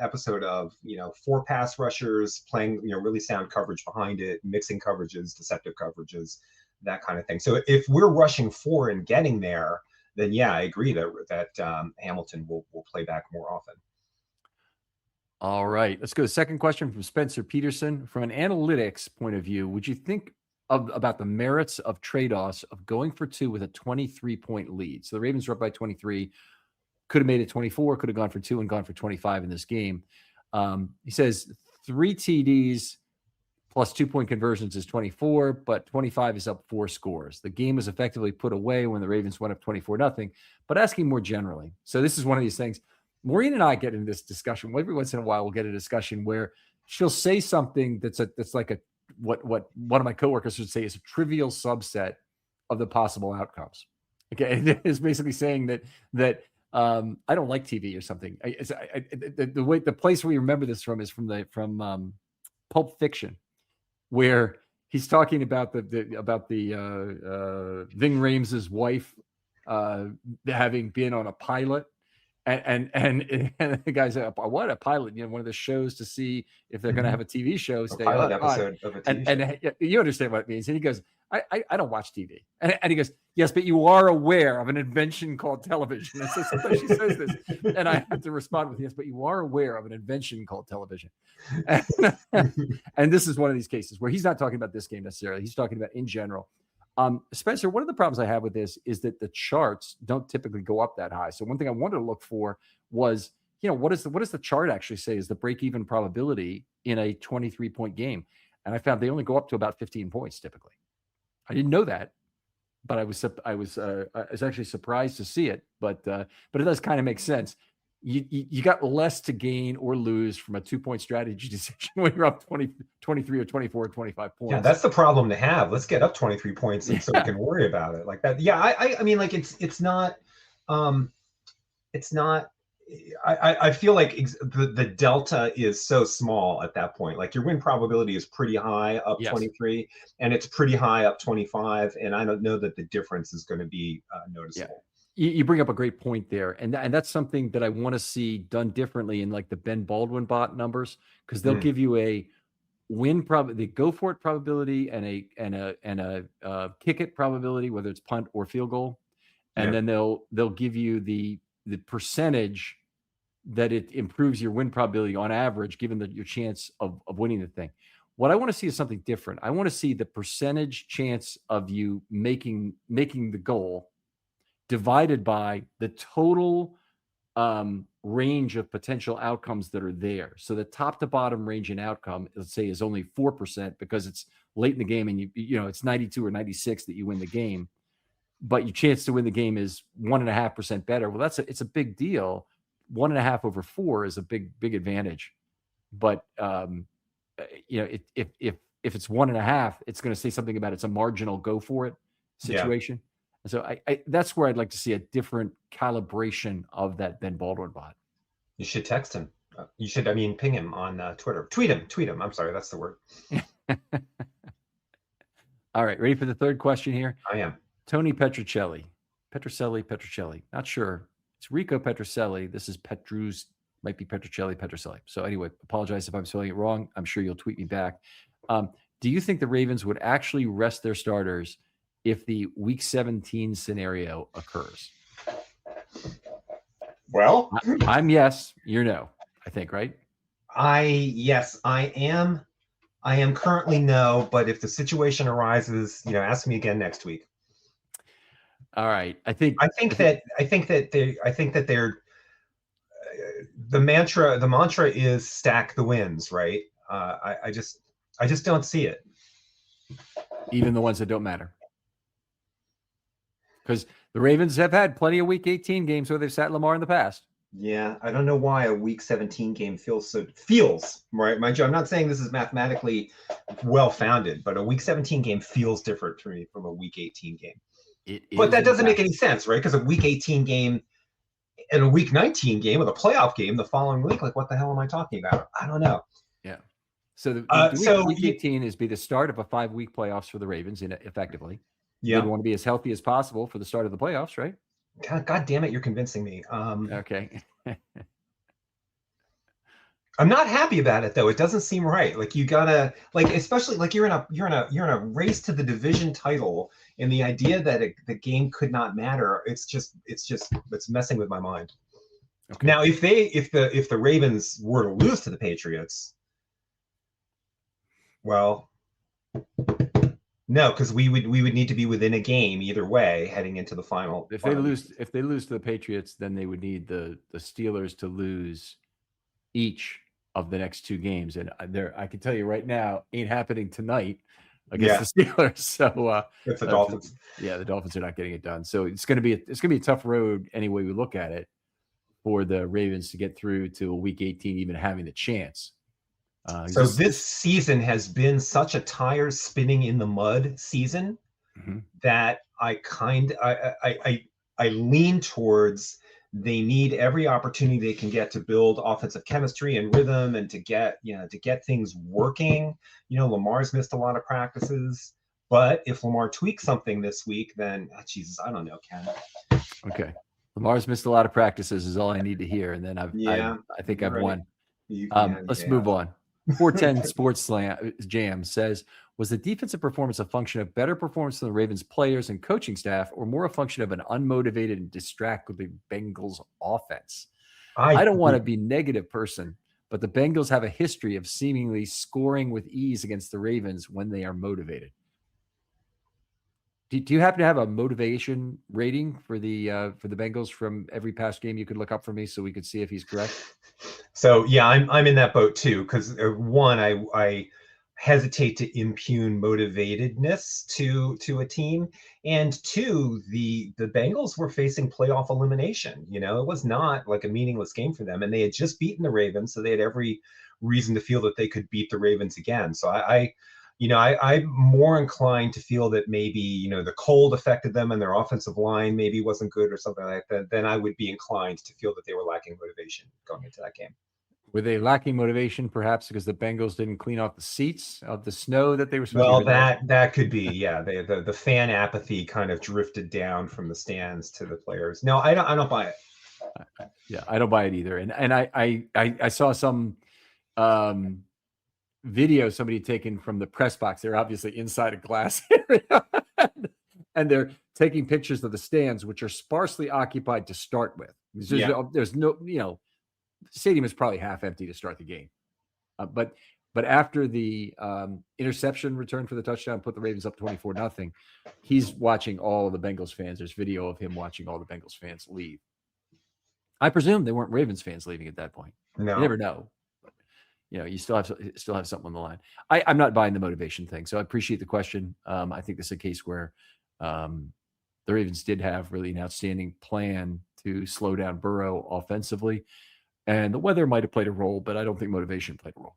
episode of, 4 pass rushers playing, really sound coverage behind it, mixing coverages, deceptive coverages, that kind of thing. So if we're rushing 4 and getting there, then yeah, I agree that Hamilton will play back more often. All right, let's go to the second question from Spencer Peterson. From an analytics point of view, would you think about the merits of trade-offs of going for 2 with a 23-point lead? So the Ravens were up by 23, could have made it 24, could have gone for 2 and gone for 25 in this game. He says 3 TDs plus 2-point conversions is 24, but 25 is up 4 scores. The game was effectively put away when the Ravens went up 24-0. But asking more generally, so this is one of these things. Maureen and I get in this discussion every once in a while. We'll get a discussion where she'll say something that's like what one of my coworkers would say is a trivial subset of the possible outcomes. Okay, it's basically saying that I don't like TV or something. The place we remember this from is from Pulp Fiction, where he's talking about the Ving Rhames' wife having been on a pilot. And the guy's like, what, a pilot? One of the shows to see if they're going to have a TV show. A pilot episode of a TV show. And you understand what it means. And he goes, I don't watch TV. And he goes, yes, but you are aware of an invention called television. And so sometimes she says this, and I have to respond with, yes, but you are aware of an invention called television. And this is one of these cases where he's not talking about this game necessarily. He's talking about in general. Spencer, one of the problems I have with this is that the charts don't typically go up that high. So one thing I wanted to look for was, what does the chart actually say is the break-even probability in a 23-point game? And I found they only go up to about 15 points typically. I didn't know that, but I was actually surprised to see it. But it does kind of make sense. You got less to gain or lose from a 2-point strategy decision when you're up 23 or 24 or 25 points. Yeah, that's the problem to have. Let's get up 23 points so we can worry about it like that. Yeah, I mean, like it's not. I feel like the delta is so small at that point. Like your win probability is pretty high up 23, and it's pretty high up 25, and I don't know that the difference is going to be noticeable. Yeah. You bring up a great point there, and that's something that I want to see done differently in like the Ben Baldwin bot numbers, because they'll give you a win probability, go for it probability, and a kick it probability, whether it's punt or field goal, and then they'll give you the percentage that it improves your win probability on average, given your chance of winning the thing. What I want to see is something different. I want to see the percentage chance of you making the goal divided by the total range of potential outcomes that are there. So the top to bottom range in outcome, let's say, is only 4% because it's late in the game and it's 92 or 96 that you win the game, but your chance to win the game is 1.5% better. Well, it's a big deal. 1.5 over 4 is a big advantage. But if it's 1.5, it's going to say something about it's a marginal go for it situation. Yeah. So I that's where I'd like to see a different calibration of that Ben Baldwin bot. You should text him. You should, ping him on Twitter. Tweet him. I'm sorry, that's the word. All right, ready for the third question here? I am. Tony Petrocelli. Not sure. It's Rico Petrocelli. This is might be Petrocelli. So anyway, apologize if I'm spelling it wrong. I'm sure you'll tweet me back. Do you think the Ravens would actually rest their starters if the Week 17 scenario occurs? Well, I'm yes, you're no, I think, right? Yes, I am. I am currently no, but if the situation arises, ask me again next week. All right. I think that the mantra is stack the wins, right? I just don't see it. Even the ones that don't matter. Because the Ravens have had plenty of Week 18 games where they've sat Lamar in the past. Yeah, I don't know why a Week 17 game feels right. Mind you, I'm not saying this is mathematically well-founded, but a Week 17 game feels different to me from a Week 18 game. But that doesn't make any sense, right? Because a Week 18 game and a Week 19 game with a playoff game the following week, like what the hell am I talking about? I don't know. Yeah. So Week 18 is be the start of a 5-week playoffs for the Ravens, effectively. Yeah. They want to be as healthy as possible for the start of the playoffs, right? God damn it, you're convincing me. Okay. I'm not happy about it though. It doesn't seem right. Like you gotta like, especially like you're in a race to the division title, and the idea that the game could not matter. It's messing with my mind. Okay. Now, if the Ravens were to lose to the Patriots, well, no, because we would need to be within a game either way heading into the final. If they lose to the Patriots, then they would need the Steelers to lose each of the next two games, and I can tell you right now, ain't happening tonight against the Steelers. So it's the Dolphins. Yeah, the Dolphins are not getting it done. So it's going to be a tough road any way we look at it for the Ravens to get through to a Week 18, even having the chance. So this season has been such a tire spinning in the mud season that I lean towards they need every opportunity they can get to build offensive chemistry and rhythm and to get things working. Lamar's missed a lot of practices, but if Lamar tweaks something this week, then Jesus, I don't know, Ken. Okay. Lamar's missed a lot of practices is all I need to hear, and then I think I've won. Let's move on. 410 Sports Jam says, was the defensive performance a function of better performance from the Ravens players and coaching staff, or more a function of an unmotivated and distracted Bengals offense? I don't want to be a negative person, but the Bengals have a history of seemingly scoring with ease against the Ravens when they are motivated. Do you happen to have a motivation rating for the Bengals from every past game you could look up for me so we could see if he's correct? So yeah, I'm in that boat too, because one, I hesitate to impugn motivatedness to a team, and two, the Bengals were facing playoff elimination. It was not like a meaningless game for them, and they had just beaten the Ravens, so they had every reason to feel that they could beat the Ravens again. So I'm more inclined to feel that maybe, the cold affected them and their offensive line maybe wasn't good or something like that. Then I would be inclined to feel that they were lacking motivation going into that game. Were they lacking motivation perhaps because the Bengals didn't clean off the seats of the snow that they were supposed to? Well, that could be, yeah. The fan apathy kind of drifted down from the stands to the players. No, I don't buy it. Yeah, I don't buy it either. And I saw some video somebody had taken from the press box. They're obviously inside a glass area and they're taking pictures of the stands, which are sparsely occupied to start with. There's no, the stadium is probably half empty to start the game. But after the interception return for the touchdown, put the Ravens up 24-0, he's watching all of the Bengals fans. There's video of him watching all the Bengals fans leave. I presume they weren't Ravens fans leaving at that point. No. You never know. You still have something on the line. I'm not buying the motivation thing, so I appreciate the question. I think this is a case where the Ravens did have really an outstanding plan to slow down Burrow offensively, and the weather might have played a role, but I don't think motivation played a role.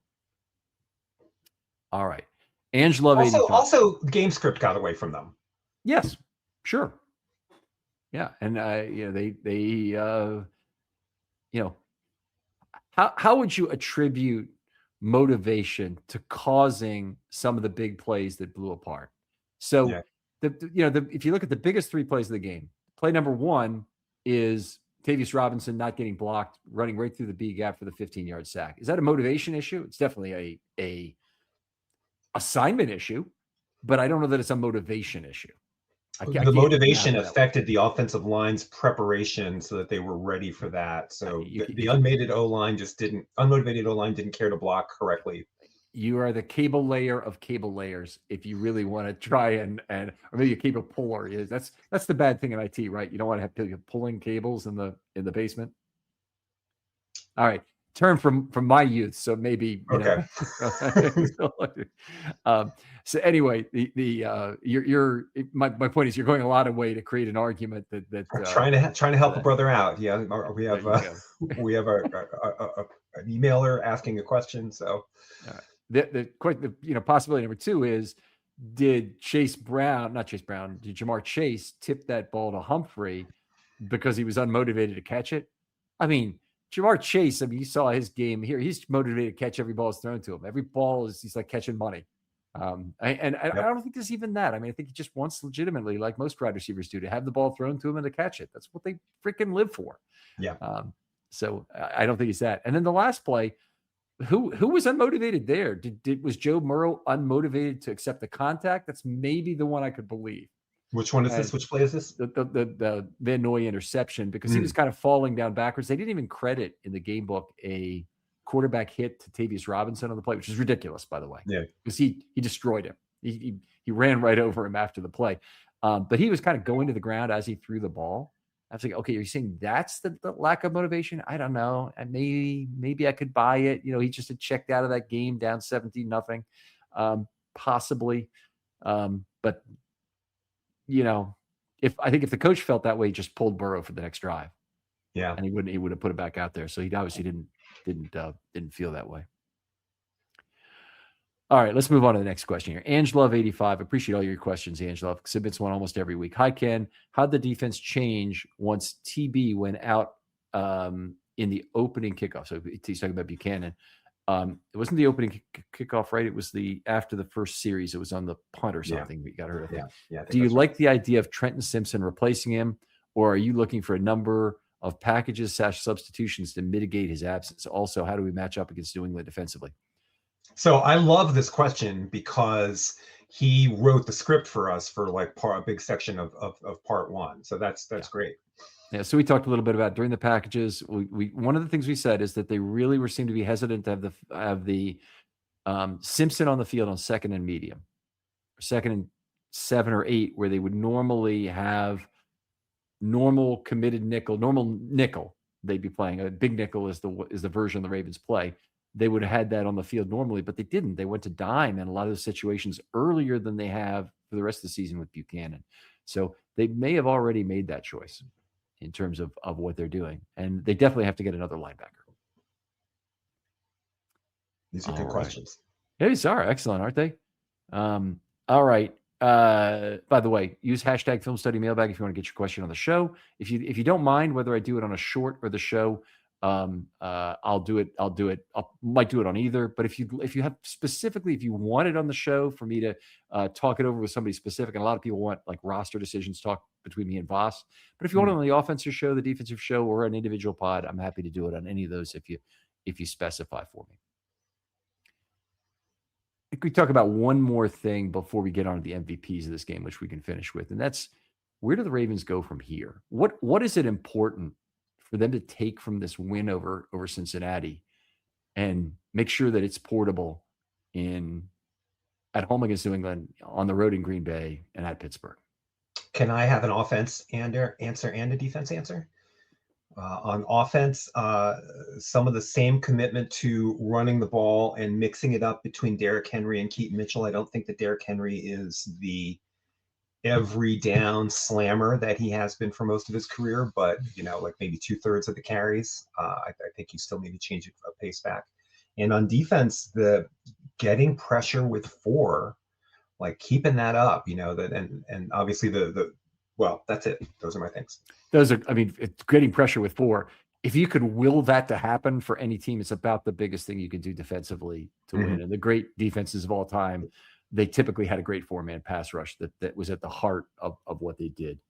All right, Angela. Also, game script got away from them. Yes, sure. Yeah, and how would you attribute motivation to causing some of the big plays that blew apart? So if you look at the biggest three plays of the game, play number one is Tavius Robinson not getting blocked, running right through the B gap for the 15-yard sack. Is that a motivation issue? It's definitely a assignment issue, but I don't know that it's a motivation issue. The motivation affected the offensive line's preparation so that they were ready for that. So the unmotivated O-line didn't care to block correctly. You are the cable layer of cable layers. If you really want to try and or maybe a cable puller is that's the bad thing in IT, right? You don't want to have people pulling cables in the basement. All right. Term from my youth, so maybe okay. So anyway, my point is you're going a lot of way to create an argument that trying to help a brother out. Yeah, we have an emailer asking a question. So the possibility number two is, did Jamar Chase tip that ball to Humphrey because he was unmotivated to catch it? I mean, Jamar Chase, you saw his game here. He's motivated to catch every ball that's thrown to him. Every ball he's like catching money. I don't think there's even that. I mean, I think he just wants legitimately, like most wide receivers do, to have the ball thrown to him and to catch it. That's what they freaking live for. Yeah. So I don't think it's that. And then the last play, Who was unmotivated there? Was Joe Burrow unmotivated to accept the contact? That's maybe the one I could believe. Which one is this? Which play is this? The Van Noy interception, because he was kind of falling down backwards. They didn't even credit in the game book a quarterback hit to Tavius Robinson on the play, which is ridiculous, by the way. Yeah, because he destroyed him. He ran right over him after the play, but he was kind of going to the ground as he threw the ball. I was like, okay, are you saying that's the lack of motivation? I don't know. And maybe I could buy it. He just had checked out of that game down 17-0, possibly. But if the coach felt that way, he just pulled Burrow for the next drive. Yeah, and he would have put it back out there. So he obviously didn't feel that way. All right, let's move on to the next question here. Angelove85, appreciate all your questions, Angela. Exhibits one almost every week. Hi, Ken. How'd the defense change once TB went out in the opening kickoff? So he's talking about Buchanan. It wasn't the opening kickoff, right? It was after the first series. It was on the punt or something. We got hurt. Yeah. Do you like the idea of Trenton Simpson replacing him, or are you looking for a number of packages / substitutions to mitigate his absence? Also, how do we match up against New England defensively? So I love this question because he wrote the script for us for like a big section of part one. So that's great. Yeah. So we talked a little bit about during the packages. We one of the things we said is that they really seemed to be hesitant to have the Simpson on the field on 2nd and medium, or 2nd and 7 or 8, where they would normally have normal committed normal nickel. They'd be playing a big nickel is the version the Ravens play. They would have had that on the field normally, but they didn't. They went to dime in a lot of the situations earlier than they have for the rest of the season with Buchanan. So they may have already made that choice in terms of what they're doing. And they definitely have to get another linebacker. These are good questions. Yeah, these are excellent, aren't they? All right. By the way, use hashtag Filmstudy mailbag if you want to get your question on the show. If you don't mind whether I do it on a short or the show, I'll do it. I might do it on either. But if you have specifically, if you want it on the show for me to talk it over with somebody specific, and a lot of people want like roster decisions talk between me and Voss. But if you want it on the offensive show, the defensive show, or an individual pod, I'm happy to do it on any of those if you specify for me. I think we talk about one more thing before we get on to the MVPs of this game, which we can finish with, and that's where do the Ravens go from here? What is it important for them to take from this win over Cincinnati and make sure that it's portable at home against New England, on the road in Green Bay, and at Pittsburgh? Can I have an offense answer and a defense answer? On offense, some of the same commitment to running the ball and mixing it up between Derrick Henry and Keaton Mitchell. I don't think that Derrick Henry is the every down slammer that he has been for most of his career, but like maybe 2/3 of the carries. I think you still need to change a pace back. And on defense, the getting pressure with 4, like keeping that up, and obviously well, that's it. Those are my things. It's getting pressure with 4. If you could will that to happen for any team, it's about the biggest thing you can do defensively to win. And the great defenses of all time, they typically had a great 4-man pass rush that was at the heart of what they did.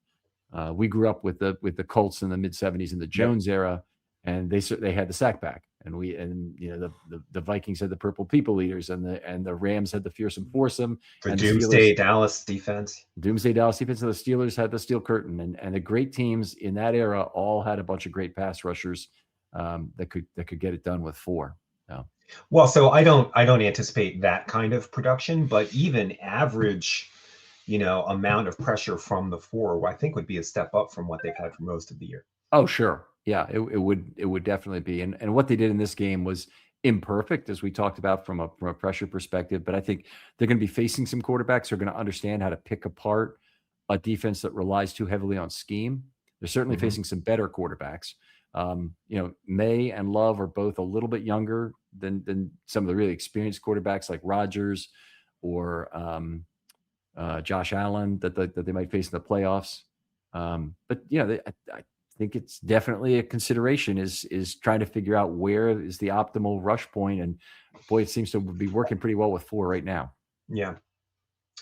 We grew up with the Colts in the mid-'70s in the Jones era, and they had the sack back, and the Vikings had the Purple People Eaters, and the Rams had the Fearsome Foursome. The Doomsday Dallas defense. Doomsday Dallas defense, and the Steelers had the Steel Curtain, and the great teams in that era all had a bunch of great pass rushers that could get it done with 4. Well, so I don't anticipate that kind of production, but even average, amount of pressure from the 4, I think would be a step up from what they've had for most of the year. Oh, sure. Yeah, it would definitely be. And what they did in this game was imperfect, as we talked about from a pressure perspective. But I think they're going to be facing some quarterbacks who are going to understand how to pick apart a defense that relies too heavily on scheme. They're certainly facing some better quarterbacks. May and Love are both a little bit younger than some of the really experienced quarterbacks like Rodgers or Josh Allen that they might face in the playoffs. But I think it's definitely a consideration is trying to figure out where is the optimal rush point. And boy, it seems to be working pretty well with 4 right now. Yeah.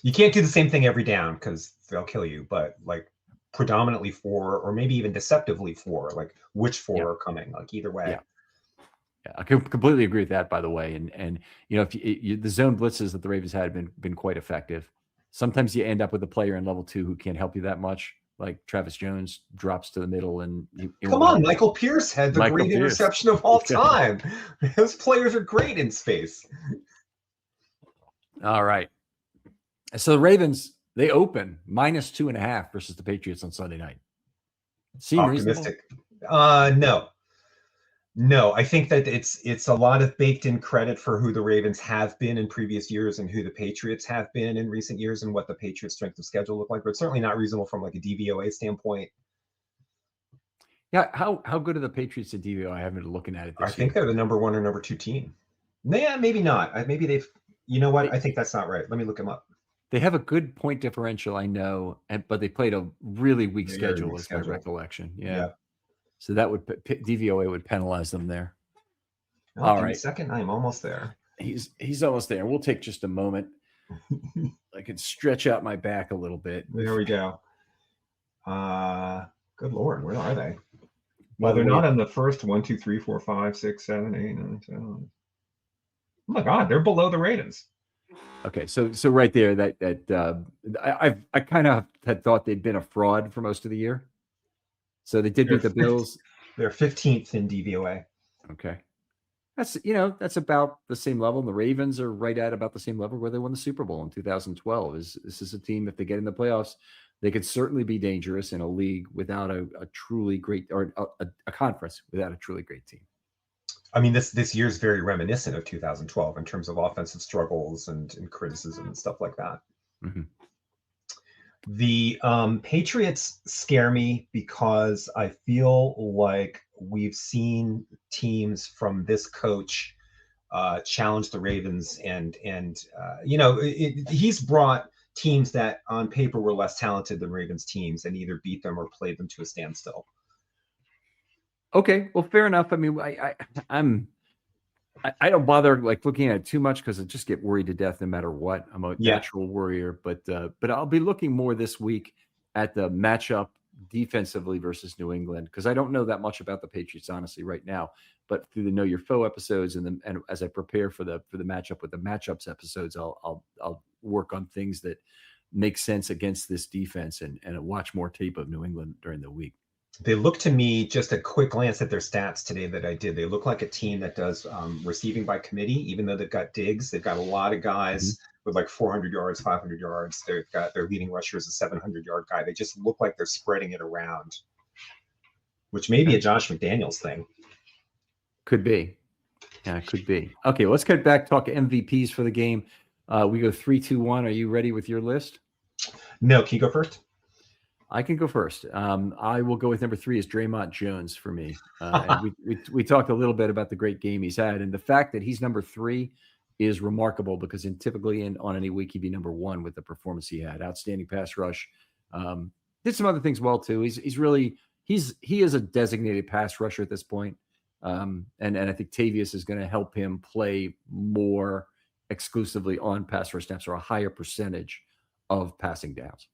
You can't do the same thing every down because they'll kill you, but like predominantly 4, or maybe even deceptively 4, like which 4 are coming, like either way. Yeah, I completely agree with that, by the way. And if the zone blitzes that the Ravens had been quite effective. Sometimes you end up with a player in level 2 who can't help you that much, like Travis Jones drops to the middle, and come on, Michael Pierce had the great interception of all time. Those players are great in space. All right. So the Ravens, they open -2.5 versus the Patriots on Sunday night. Seem optimistic? Reasonable? No, I think that it's a lot of baked in credit for who the Ravens have been in previous years and who the Patriots have been in recent years and what the Patriots' strength of schedule look like, but it's certainly not reasonable from like a DVOA standpoint. Yeah, how good are the Patriots at DVOA? I haven't been looking at it this year. I think they're the number 1 or number 2 team. Yeah, maybe not. Maybe they've. You know what? I think that's not right. Let me look them up. They have a good point differential, I know, but they played a really weak schedule, is my recollection. Yeah. So that would DVOA would penalize them there. All right, second. I'm almost there. He's almost there. We'll take just a moment. I can stretch out my back a little bit. There we go. Good Lord, where are they? Well, they're not in the first 1, 2, 3, 4, 5, 6, 7, 8, 9, 10. Oh my God, they're below the Ravens. Okay, so right there, I kind of had thought they'd been a fraud for most of the year. So they did beat the Bills. They're 15th in DVOA. Okay, that's about the same level. The Ravens are right at about the same level where they won the Super Bowl in 2012. This is a team, if they get in the playoffs, they could certainly be dangerous in a league without a truly great, or a conference without a truly great team. I mean, this year is very reminiscent of 2012 in terms of offensive struggles and criticism and stuff like that. Mm-hmm. The Patriots scare me because I feel like we've seen teams from this coach challenge the Ravens, and he's brought teams that on paper were less talented than Ravens teams and either beat them or played them to a standstill. Okay, well, fair enough. I mean, I don't bother looking at it too much because I just get worried to death no matter what. I'm a natural worrier, but I'll be looking more this week at the matchup defensively versus New England, because I don't know that much about the Patriots honestly right now. But through the Know Your Foe episodes and as I prepare for the matchup with the matchups episodes, I'll work on things that make sense against this defense and watch more tape of New England during the week. They look to me, just a quick glance at their stats today that I did, they look like a team that does receiving by committee, even though they've got Diggs. They've got a lot of guys with like 400 yards, 500 yards. They've got their leading rusher is a 700-yard guy. They just look like they're spreading it around, which may be a Josh McDaniels thing. Could be. Yeah, it could be. Okay, let's get back, talk MVPs for the game. We go 3, 2, 1. Are you ready with your list? No, can you go first? I can go first. I will go with number 3 is Draymond Jones for me. And we talked a little bit about the great game he's had, and the fact that he's number 3 is remarkable because typically on any week he'd be number 1 with the performance he had. Outstanding pass rush. Did some other things well too. He is a designated pass rusher at this point, and I think Tavius is going to help him play more exclusively on pass rush snaps or a higher percentage of passing downs.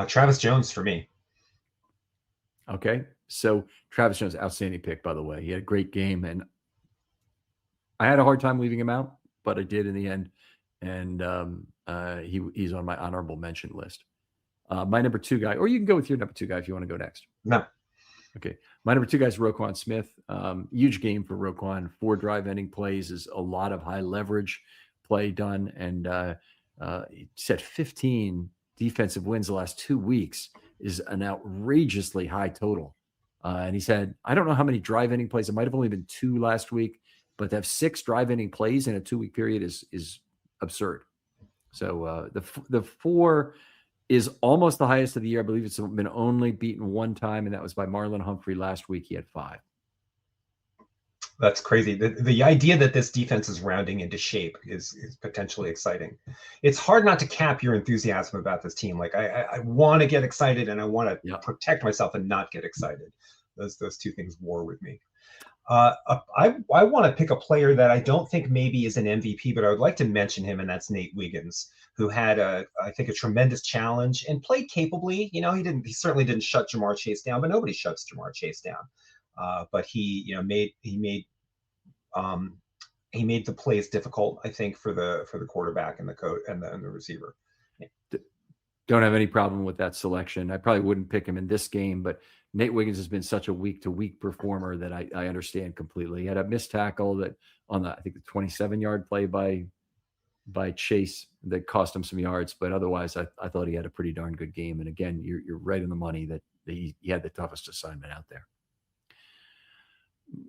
Travis Jones for me. Okay. So Travis Jones, outstanding pick, by the way. He had a great game, and I had a hard time leaving him out, but I did in the end. And he's on my honorable mention list. My number 2 guy, or you can go with your number 2 guy if you want to go next. No. Okay. My number 2 guy is Roquan Smith. Huge game for Roquan. 4 drive ending plays is a lot of high leverage play done. And he said 15 defensive wins the last 2 weeks is an outrageously high total. And he said, I don't know how many drive ending plays. It might have only been 2 last week, but to have 6 drive ending plays in a 2-week period is absurd. So the 4 is almost the highest of the year. I believe it's been only beaten 1 time, and that was by Marlon Humphrey last week. He had 5. That's crazy. The idea that this defense is rounding into shape is potentially exciting. It's hard not to cap your enthusiasm about this team. Like I want to get excited and I want to protect myself and not get excited. Those 2 things war with me. I want to pick a player that I don't think maybe is an MVP, but I would like to mention him, and that's Nate Wiggins, who had I think a tremendous challenge and played capably. He certainly didn't shut Jamar Chase down, but nobody shuts Jamar Chase down. But he made he made the plays difficult, I think, for the quarterback and the coach and the receiver. Don't have any problem with that selection. I probably wouldn't pick him in this game, but Nate Wiggins has been such a week-to-week performer that I understand completely. He had a missed tackle that on the, I think, the 27-yard play by Chase that cost him some yards, but otherwise I thought he had a pretty darn good game. And again, you're right on the money that he had the toughest assignment out there.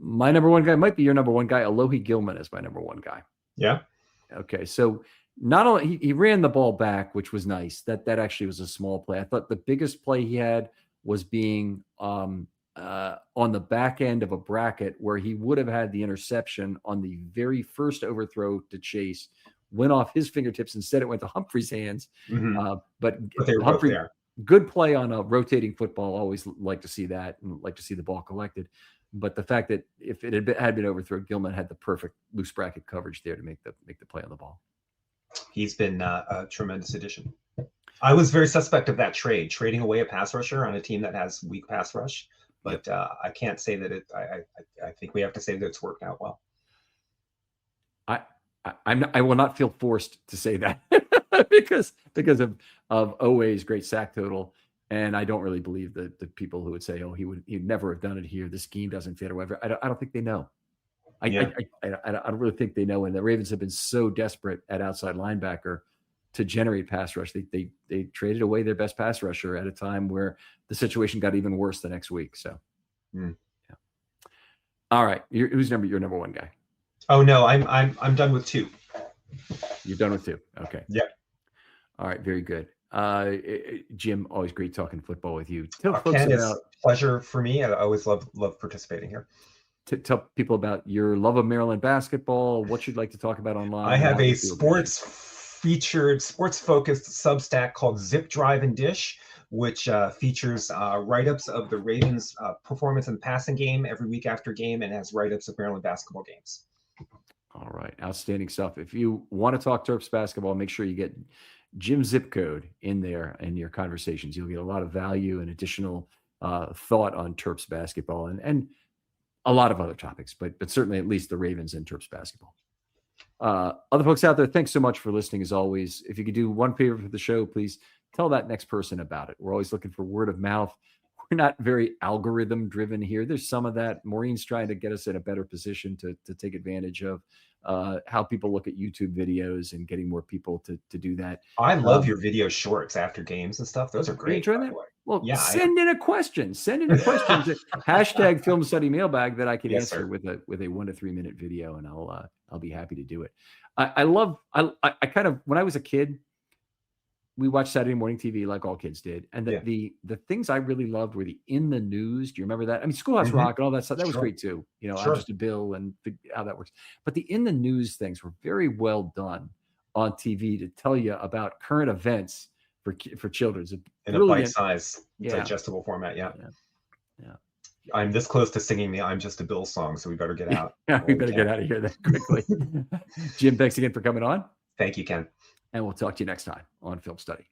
My number one guy might be your number one guy. Alohi Gilman is my number one guy. Yeah. Okay. So not only he ran the ball back, which was nice. That actually was a small play. I thought the biggest play he had was being on the back end of a bracket where he would have had the interception on the very first overthrow to Chase, went off his fingertips. Instead, it went to Humphrey's hands. But they were Humphrey, both there. Good play on a rotating football. Always like to see that and like to see the ball collected. But the fact that if it had been overthrown, Gilman had the perfect loose bracket coverage there to make the play on the ball. He's been a tremendous addition. I was very suspect of that trading away a pass rusher on a team that has weak pass rush, but I can't say that I think we have to say that it's worked out well. I will not feel forced to say that because of Oweh's great sack total. And I don't really believe the people who would say, "Oh, he'd never have done it here. This scheme doesn't fit," or whatever. I don't think they know. I don't really think they know. And the Ravens have been so desperate at outside linebacker to generate pass rush. They traded away their best pass rusher at a time where the situation got even worse the next week. So, yeah. All right, who's your number one guy? Oh no, I'm done with two. You're done with two. Okay. Yeah. All right. Very good. Jim, always great talking football with you. Tell folks Ken, about it's a pleasure for me. I always love participating here. Tell people about your love of Maryland basketball, what you'd like to talk about online. I have a sports-focused Substack called Zip Drive and Dish, which features write-ups of the Ravens' performance in the passing game every week after game, and has write-ups of Maryland basketball games. All right, outstanding stuff. If you want to talk Terps basketball, make sure you get Jim's zip code in there in your conversations. You'll get a lot of value and additional thought on Terps basketball and a lot of other topics, but certainly at least the Ravens and Terps basketball. Other folks out there, thanks so much for listening as always. If you could do one favor for the show, please tell that next person about it. We're always looking for word of mouth. We're not very algorithm driven here. There's some of that. Maureen's trying to get us in a better position to take advantage of how people look at YouTube videos and getting more people to do that. I love your video shorts after games and stuff. Those are great. You enjoy that? Well, yeah, send in a question. Send in a question to hashtag Filmstudy mailbag that I can answer with a 1 to 3 minute video, and I'll be happy to do it. I kind of, when I was a kid, we watched Saturday morning TV like all kids did. And the things I really loved were the in the news. Do you remember that? I mean, Schoolhouse Rock and all that stuff. That was great too. You know, I'm Just a Bill and how that works. But the in the news things were very well done on TV to tell you about current events for children. In a bite-size, digestible format. Yeah. I'm this close to singing the "I'm Just a Bill" song, so we better get out. We better get out of here then quickly. Jim, thanks again for coming on. Thank you, Ken. And we'll talk to you next time on Film Study.